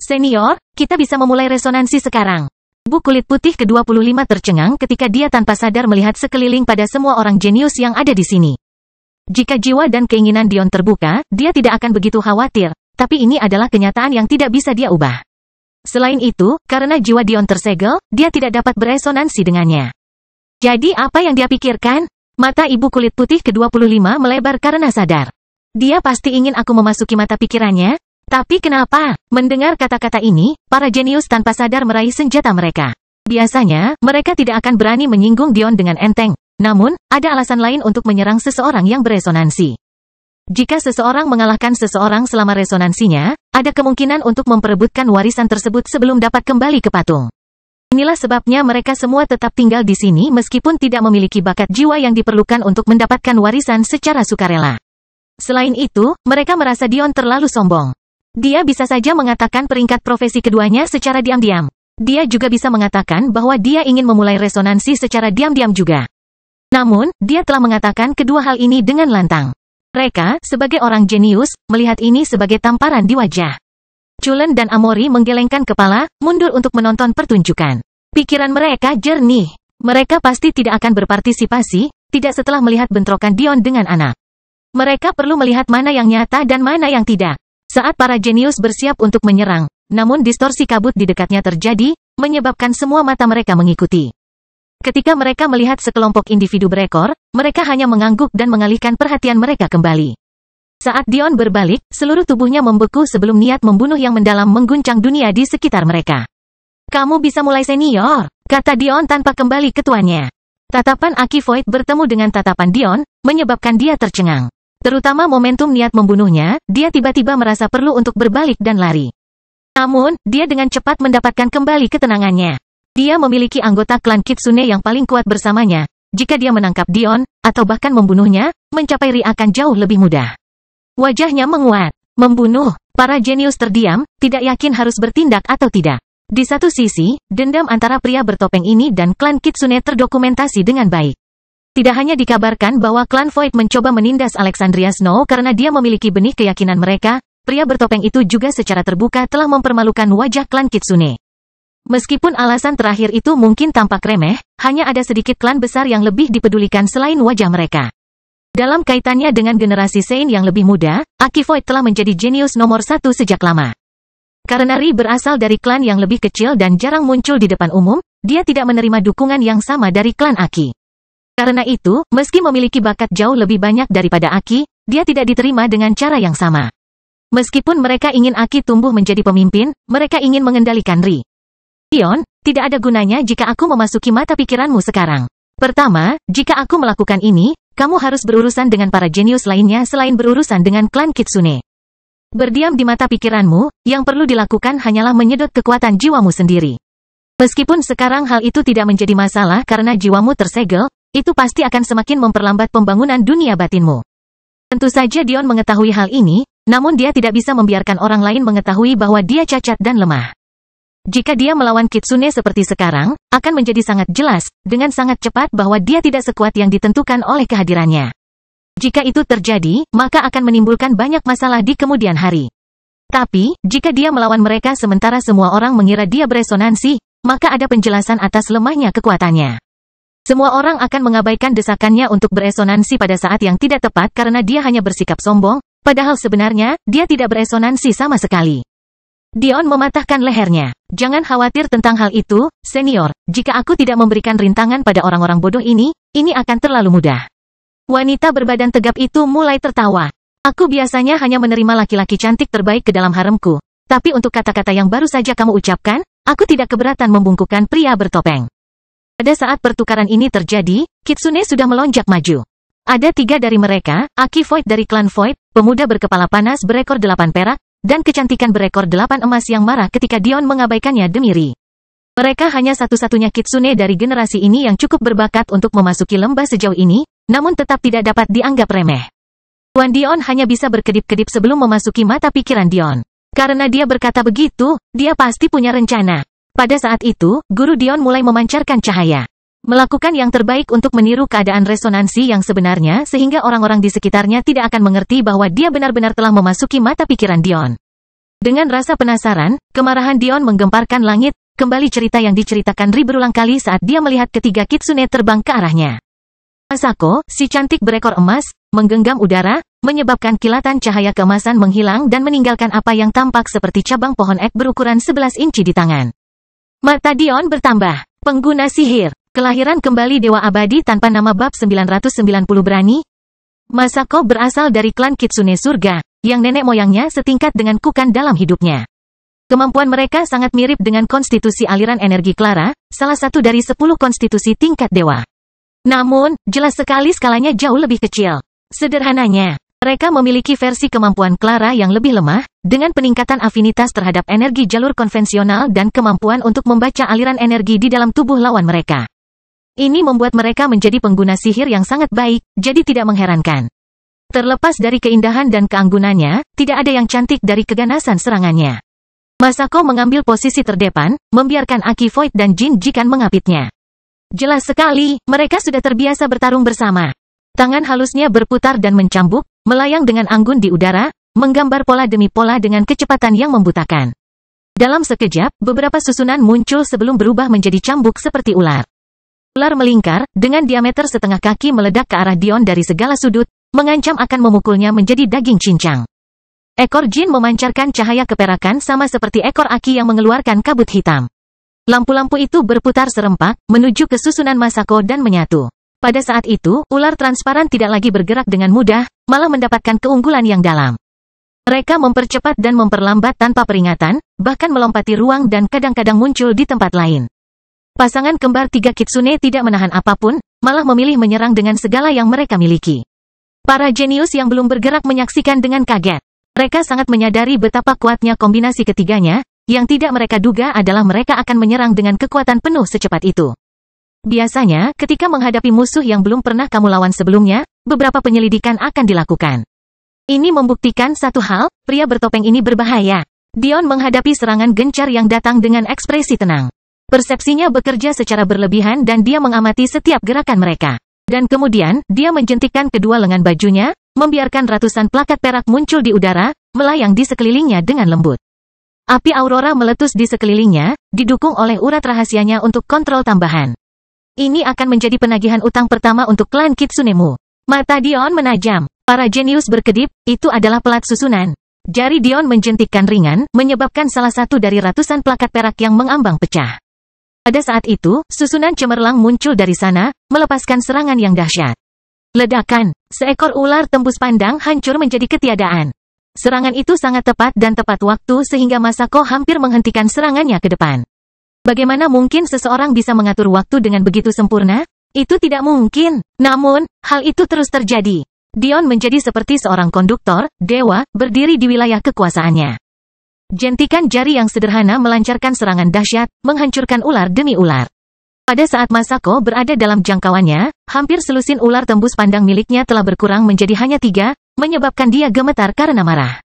Senior, kita bisa memulai resonansi sekarang. Bu kulit putih ke-25 tercengang ketika dia tanpa sadar melihat sekeliling pada semua orang jenius yang ada di sini. Jika jiwa dan keinginan Dion terbuka, dia tidak akan begitu khawatir, tapi ini adalah kenyataan yang tidak bisa dia ubah. Selain itu, karena jiwa Dion tersegel, dia tidak dapat beresonansi dengannya. Jadi apa yang dia pikirkan? Mata ibu kulit putih ke-25 melebar karena sadar. Dia pasti ingin aku memasuki mata pikirannya. Tapi kenapa? Mendengar kata-kata ini, para jenius tanpa sadar meraih senjata mereka. Biasanya, mereka tidak akan berani menyinggung Dion dengan enteng. Namun, ada alasan lain untuk menyerang seseorang yang beresonansi. Jika seseorang mengalahkan seseorang selama resonansinya, ada kemungkinan untuk memperebutkan warisan tersebut sebelum dapat kembali ke patung. Inilah sebabnya mereka semua tetap tinggal di sini meskipun tidak memiliki bakat jiwa yang diperlukan untuk mendapatkan warisan secara sukarela. Selain itu, mereka merasa Dion terlalu sombong. Dia bisa saja mengatakan peringkat profesi keduanya secara diam-diam. Dia juga bisa mengatakan bahwa dia ingin memulai resonansi secara diam-diam juga. Namun, dia telah mengatakan kedua hal ini dengan lantang. Mereka, sebagai orang jenius, melihat ini sebagai tamparan di wajah. Cullen dan Amory menggelengkan kepala, mundur untuk menonton pertunjukan. Pikiran mereka jernih. Mereka pasti tidak akan berpartisipasi, tidak setelah melihat bentrokan Dion dengan anak. Mereka perlu melihat mana yang nyata dan mana yang tidak. Saat para jenius bersiap untuk menyerang, namun distorsi kabut di dekatnya terjadi, menyebabkan semua mata mereka mengikuti. Ketika mereka melihat sekelompok individu berekor, mereka hanya mengangguk dan mengalihkan perhatian mereka kembali. Saat Dion berbalik, seluruh tubuhnya membeku sebelum niat membunuh yang mendalam mengguncang dunia di sekitar mereka. "Kamu bisa mulai senior," kata Dion tanpa kembali ke tuannya. Tatapan Aki Void bertemu dengan tatapan Dion, menyebabkan dia tercengang. Terutama momentum niat membunuhnya, dia tiba-tiba merasa perlu untuk berbalik dan lari. Namun, dia dengan cepat mendapatkan kembali ketenangannya. Dia memiliki anggota klan Kitsune yang paling kuat bersamanya. Jika dia menangkap Dion, atau bahkan membunuhnya, mencapai Ri akan jauh lebih mudah. Wajahnya menguat. Membunuh. Para jenius terdiam, tidak yakin harus bertindak atau tidak. Di satu sisi, dendam antara pria bertopeng ini dan klan Kitsune terdokumentasi dengan baik. Tidak hanya dikabarkan bahwa klan Void mencoba menindas Alexandria Snow karena dia memiliki benih keyakinan mereka, pria bertopeng itu juga secara terbuka telah mempermalukan wajah klan Kitsune. Meskipun alasan terakhir itu mungkin tampak remeh, hanya ada sedikit klan besar yang lebih dipedulikan selain wajah mereka. Dalam kaitannya dengan generasi Sein yang lebih muda, Aki Void telah menjadi jenius nomor 1 sejak lama. Karena Ri berasal dari klan yang lebih kecil dan jarang muncul di depan umum, dia tidak menerima dukungan yang sama dari klan Aki. Karena itu, meski memiliki bakat jauh lebih banyak daripada Aki, dia tidak diterima dengan cara yang sama. Meskipun mereka ingin Aki tumbuh menjadi pemimpin, mereka ingin mengendalikan Ri. Dion, tidak ada gunanya jika aku memasuki mata pikiranmu sekarang. Pertama, jika aku melakukan ini, kamu harus berurusan dengan para jenius lainnya selain berurusan dengan klan Kitsune. Berdiam di mata pikiranmu, yang perlu dilakukan hanyalah menyedot kekuatan jiwamu sendiri. Meskipun sekarang hal itu tidak menjadi masalah karena jiwamu tersegel, itu pasti akan semakin memperlambat pembangunan dunia batinmu. Tentu saja Dion mengetahui hal ini, namun dia tidak bisa membiarkan orang lain mengetahui bahwa dia cacat dan lemah. Jika dia melawan Kitsune seperti sekarang, akan menjadi sangat jelas, dengan sangat cepat bahwa dia tidak sekuat yang ditentukan oleh kehadirannya. Jika itu terjadi, maka akan menimbulkan banyak masalah di kemudian hari. Tapi, jika dia melawan mereka sementara semua orang mengira dia beresonansi, maka ada penjelasan atas lemahnya kekuatannya. Semua orang akan mengabaikan desakannya untuk beresonansi pada saat yang tidak tepat karena dia hanya bersikap sombong, padahal sebenarnya, dia tidak beresonansi sama sekali. Dion mematahkan lehernya. Jangan khawatir tentang hal itu, senior. Jika aku tidak memberikan rintangan pada orang-orang bodoh ini akan terlalu mudah. Wanita berbadan tegap itu mulai tertawa. Aku biasanya hanya menerima laki-laki cantik terbaik ke dalam haremku. Tapi untuk kata-kata yang baru saja kamu ucapkan, aku tidak keberatan membungkukkan pria bertopeng. Pada saat pertukaran ini terjadi, Kitsune sudah melonjak maju. Ada 3 dari mereka, Aki Void dari klan Void, pemuda berkepala panas berekor 8 perak, dan kecantikan berekor 8 emas yang marah ketika Dion mengabaikannya demi Ri. Mereka hanya satu-satunya Kitsune dari generasi ini yang cukup berbakat untuk memasuki lembah sejauh ini, namun tetap tidak dapat dianggap remeh. Tuan Dion hanya bisa berkedip-kedip sebelum memasuki mata pikiran Dion. Karena dia berkata begitu, dia pasti punya rencana. Pada saat itu, guru Dion mulai memancarkan cahaya. Melakukan yang terbaik untuk meniru keadaan resonansi yang sebenarnya sehingga orang-orang di sekitarnya tidak akan mengerti bahwa dia benar-benar telah memasuki mata pikiran Dion. Dengan rasa penasaran, kemarahan Dion menggemparkan langit, kembali cerita yang diceritakan Ri berulang kali saat dia melihat ketiga Kitsune terbang ke arahnya. Masako, si cantik berekor emas, menggenggam udara, menyebabkan kilatan cahaya keemasan menghilang dan meninggalkan apa yang tampak seperti cabang pohon ek berukuran 11 inci di tangan. Mata Dion bertambah. Pengguna sihir. Kelahiran kembali Dewa Abadi tanpa nama bab 990 berani. Masako berasal dari klan Kitsune Surga, yang nenek moyangnya setingkat dengan Kukan dalam hidupnya. Kemampuan mereka sangat mirip dengan konstitusi aliran energi Clara, salah satu dari 10 konstitusi tingkat dewa. Namun, jelas sekali skalanya jauh lebih kecil. Sederhananya, mereka memiliki versi kemampuan Clara yang lebih lemah, dengan peningkatan afinitas terhadap energi jalur konvensional dan kemampuan untuk membaca aliran energi di dalam tubuh lawan mereka. Ini membuat mereka menjadi pengguna sihir yang sangat baik, jadi tidak mengherankan. Terlepas dari keindahan dan keanggunannya, tidak ada yang cantik dari keganasan serangannya. Masako mengambil posisi terdepan, membiarkan Aki Void dan Jin Jikan mengapitnya. Jelas sekali, mereka sudah terbiasa bertarung bersama. Tangan halusnya berputar dan mencambuk, melayang dengan anggun di udara, menggambar pola demi pola dengan kecepatan yang membutakan. Dalam sekejap, beberapa susunan muncul sebelum berubah menjadi cambuk seperti ular. Ular melingkar, dengan diameter setengah kaki meledak ke arah Dion dari segala sudut, mengancam akan memukulnya menjadi daging cincang. Ekor jin memancarkan cahaya keperakan sama seperti ekor Aki yang mengeluarkan kabut hitam. Lampu-lampu itu berputar serempak, menuju ke susunan Masako dan menyatu. Pada saat itu, ular transparan tidak lagi bergerak dengan mudah, malah mendapatkan keunggulan yang dalam. Mereka mempercepat dan memperlambat tanpa peringatan, bahkan melompati ruang dan kadang-kadang muncul di tempat lain. Pasangan kembar tiga kitsune tidak menahan apapun, malah memilih menyerang dengan segala yang mereka miliki. Para jenius yang belum bergerak menyaksikan dengan kaget. Mereka sangat menyadari betapa kuatnya kombinasi ketiganya, yang tidak mereka duga adalah mereka akan menyerang dengan kekuatan penuh secepat itu. Biasanya, ketika menghadapi musuh yang belum pernah kamu lawan sebelumnya, beberapa penyelidikan akan dilakukan. Ini membuktikan satu hal, pria bertopeng ini berbahaya. Dion menghadapi serangan gencar yang datang dengan ekspresi tenang. Persepsinya bekerja secara berlebihan dan dia mengamati setiap gerakan mereka. Dan kemudian, dia menjentikkan kedua lengan bajunya, membiarkan ratusan plakat perak muncul di udara, melayang di sekelilingnya dengan lembut. Api aurora meletus di sekelilingnya, didukung oleh urat rahasianya untuk kontrol tambahan. Ini akan menjadi penagihan utang pertama untuk klan Kitsunemu. Mata Dion menajam. Para jenius berkedip, itu adalah pelat susunan. Jari Dion menjentikkan ringan, menyebabkan salah satu dari ratusan plakat perak yang mengambang pecah. Pada saat itu, susunan cemerlang muncul dari sana, melepaskan serangan yang dahsyat. Ledakan, seekor ular tembus pandang hancur menjadi ketiadaan. Serangan itu sangat tepat dan tepat waktu sehingga Masako hampir menghentikan serangannya ke depan. Bagaimana mungkin seseorang bisa mengatur waktu dengan begitu sempurna? Itu tidak mungkin. Namun, hal itu terus terjadi. Dion menjadi seperti seorang konduktor, dewa, berdiri di wilayah kekuasaannya. Jentikan jari yang sederhana melancarkan serangan dahsyat, menghancurkan ular demi ular. Pada saat Masako berada dalam jangkauannya, hampir selusin ular tembus pandang miliknya telah berkurang menjadi hanya 3, menyebabkan dia gemetar karena marah.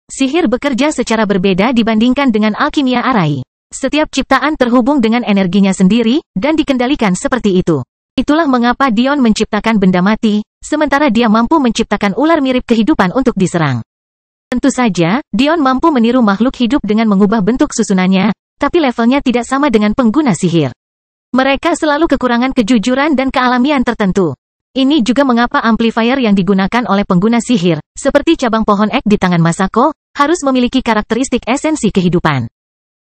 Sihir bekerja secara berbeda dibandingkan dengan alkimia Arai. Setiap ciptaan terhubung dengan energinya sendiri, dan dikendalikan seperti itu. Itulah mengapa Dion menciptakan benda mati, sementara dia mampu menciptakan ular mirip kehidupan untuk diserang. Tentu saja, Dion mampu meniru makhluk hidup dengan mengubah bentuk susunannya, tapi levelnya tidak sama dengan pengguna sihir. Mereka selalu kekurangan kejujuran dan kealamian tertentu. Ini juga mengapa amplifier yang digunakan oleh pengguna sihir, seperti cabang pohon ek di tangan Masako, harus memiliki karakteristik esensi kehidupan.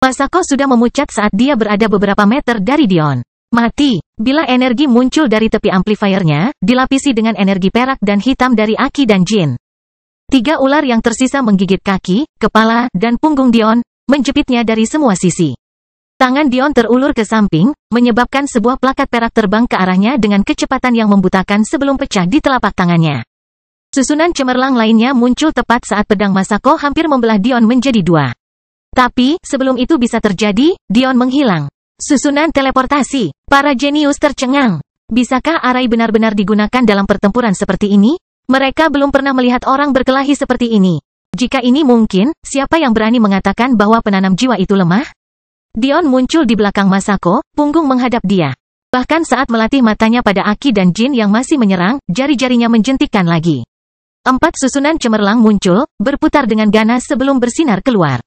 Masako sudah memucat saat dia berada beberapa meter dari Dion. Mati. Bila energi muncul dari tepi amplifiernya, dilapisi dengan energi perak dan hitam dari Aki dan Jin. 3 ular yang tersisa menggigit kaki, kepala, dan punggung Dion, menjepitnya dari semua sisi. Tangan Dion terulur ke samping, menyebabkan sebuah plakat perak terbang ke arahnya dengan kecepatan yang membutakan sebelum pecah di telapak tangannya. Susunan cemerlang lainnya muncul tepat saat pedang Masako hampir membelah Dion menjadi 2. Tapi, sebelum itu bisa terjadi, Dion menghilang. Susunan teleportasi. Para jenius tercengang. Bisakah Arai benar-benar digunakan dalam pertempuran seperti ini? Mereka belum pernah melihat orang berkelahi seperti ini. Jika ini mungkin, siapa yang berani mengatakan bahwa penanam jiwa itu lemah? Dion muncul di belakang Masako, punggung menghadap dia. Bahkan saat melatih matanya pada Aki dan Jin yang masih menyerang, jari-jarinya menjentikkan lagi. 4 susunan cemerlang muncul, berputar dengan ganas sebelum bersinar keluar.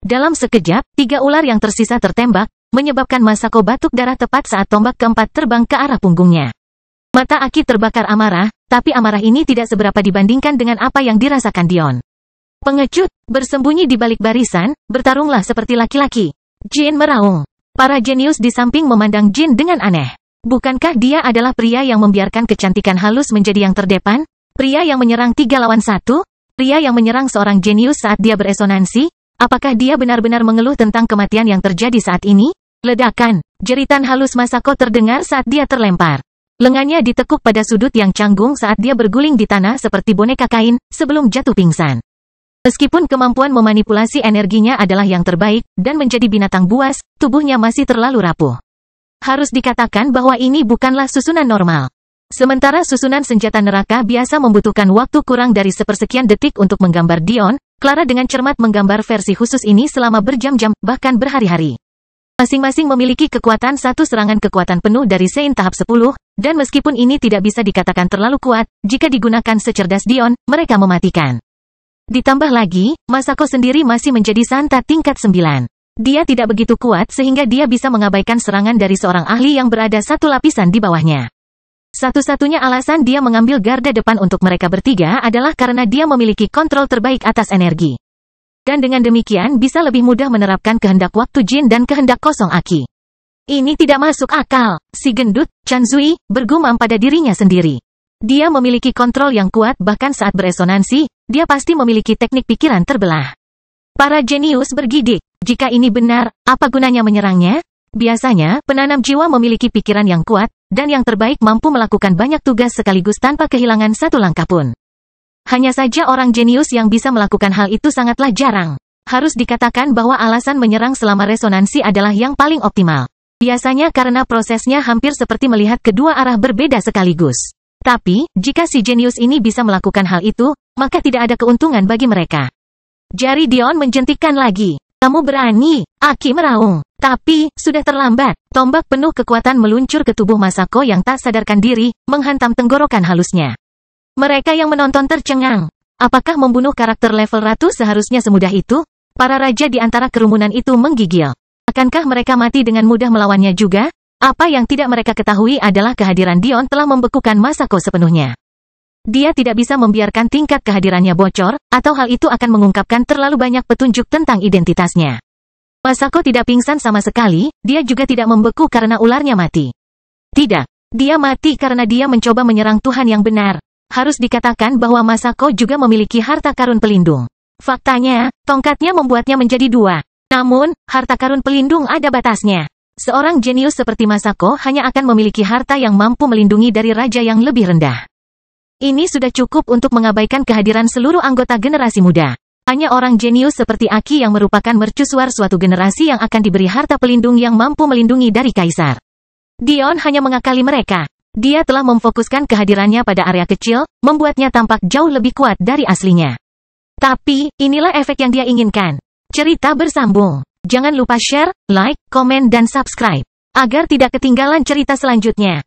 Dalam sekejap, 3 ular yang tersisa tertembak, menyebabkan Masako batuk darah tepat saat tombak keempat terbang ke arah punggungnya. Mata Aki terbakar amarah, tapi amarah ini tidak seberapa dibandingkan dengan apa yang dirasakan Dion. Pengecut, bersembunyi di balik barisan, bertarunglah seperti laki-laki. Jin meraung. Para jenius di samping memandang Jin dengan aneh. Bukankah dia adalah pria yang membiarkan kecantikan halus menjadi yang terdepan? Pria yang menyerang 3 lawan 1? Pria yang menyerang seorang jenius saat dia beresonansi? Apakah dia benar-benar mengeluh tentang kematian yang terjadi saat ini? Ledakan. Jeritan halus Masako terdengar saat dia terlempar. Lengannya ditekuk pada sudut yang canggung saat dia berguling di tanah seperti boneka kain, sebelum jatuh pingsan. Meskipun kemampuan memanipulasi energinya adalah yang terbaik, dan menjadi binatang buas, tubuhnya masih terlalu rapuh. Harus dikatakan bahwa ini bukanlah susunan normal. Sementara susunan senjata neraka biasa membutuhkan waktu kurang dari sepersekian detik untuk menggambar Dion, Clara dengan cermat menggambar versi khusus ini selama berjam-jam, bahkan berhari-hari. Masing-masing memiliki kekuatan satu serangan kekuatan penuh dari Sein tahap 10, dan meskipun ini tidak bisa dikatakan terlalu kuat, jika digunakan secerdas Dion, mereka mematikan. Ditambah lagi, Masako sendiri masih menjadi Santa tingkat 9. Dia tidak begitu kuat sehingga dia bisa mengabaikan serangan dari seorang ahli yang berada satu lapisan di bawahnya. Satu-satunya alasan dia mengambil garda depan untuk mereka bertiga adalah karena dia memiliki kontrol terbaik atas energi. Dan dengan demikian bisa lebih mudah menerapkan kehendak waktu Jin dan kehendak kosong Aki. Ini tidak masuk akal, si gendut, Chan Zui, bergumam pada dirinya sendiri. Dia memiliki kontrol yang kuat bahkan saat beresonansi, dia pasti memiliki teknik pikiran terbelah. Para jenius bergidik, jika ini benar, apa gunanya menyerangnya? Biasanya, penanam jiwa memiliki pikiran yang kuat, dan yang terbaik mampu melakukan banyak tugas sekaligus tanpa kehilangan satu langkah pun. Hanya saja orang jenius yang bisa melakukan hal itu sangatlah jarang. Harus dikatakan bahwa alasan menyerang selama resonansi adalah yang paling optimal. Biasanya karena prosesnya hampir seperti melihat kedua arah berbeda sekaligus. Tapi, jika si jenius ini bisa melakukan hal itu, maka tidak ada keuntungan bagi mereka. Jari Dion menjentikkan lagi. Kamu berani, Aki meraung. Tapi, sudah terlambat. Tombak penuh kekuatan meluncur ke tubuh Masako yang tak sadarkan diri, menghantam tenggorokan halusnya. Mereka yang menonton tercengang. Apakah membunuh karakter level ratu seharusnya semudah itu? Para raja di antara kerumunan itu menggigil. Akankah mereka mati dengan mudah melawannya juga? Apa yang tidak mereka ketahui adalah kehadiran Dion telah membekukan Masako sepenuhnya. Dia tidak bisa membiarkan tingkat kehadirannya bocor, atau hal itu akan mengungkapkan terlalu banyak petunjuk tentang identitasnya. Masako tidak pingsan sama sekali, dia juga tidak membeku karena ularnya mati. Tidak, dia mati karena dia mencoba menyerang Tuhan yang benar. Harus dikatakan bahwa Masako juga memiliki harta karun pelindung. Faktanya, tongkatnya membuatnya menjadi dua. Namun, harta karun pelindung ada batasnya. Seorang jenius seperti Masako hanya akan memiliki harta yang mampu melindungi dari raja yang lebih rendah. Ini sudah cukup untuk mengabaikan kehadiran seluruh anggota generasi muda. Hanya orang jenius seperti Aki yang merupakan mercusuar suatu generasi yang akan diberi harta pelindung yang mampu melindungi dari kaisar. Dion hanya mengakali mereka. Dia telah memfokuskan kehadirannya pada area kecil, membuatnya tampak jauh lebih kuat dari aslinya. Tapi, inilah efek yang dia inginkan. Cerita bersambung. Jangan lupa share, like, komen dan subscribe. Agar tidak ketinggalan cerita selanjutnya.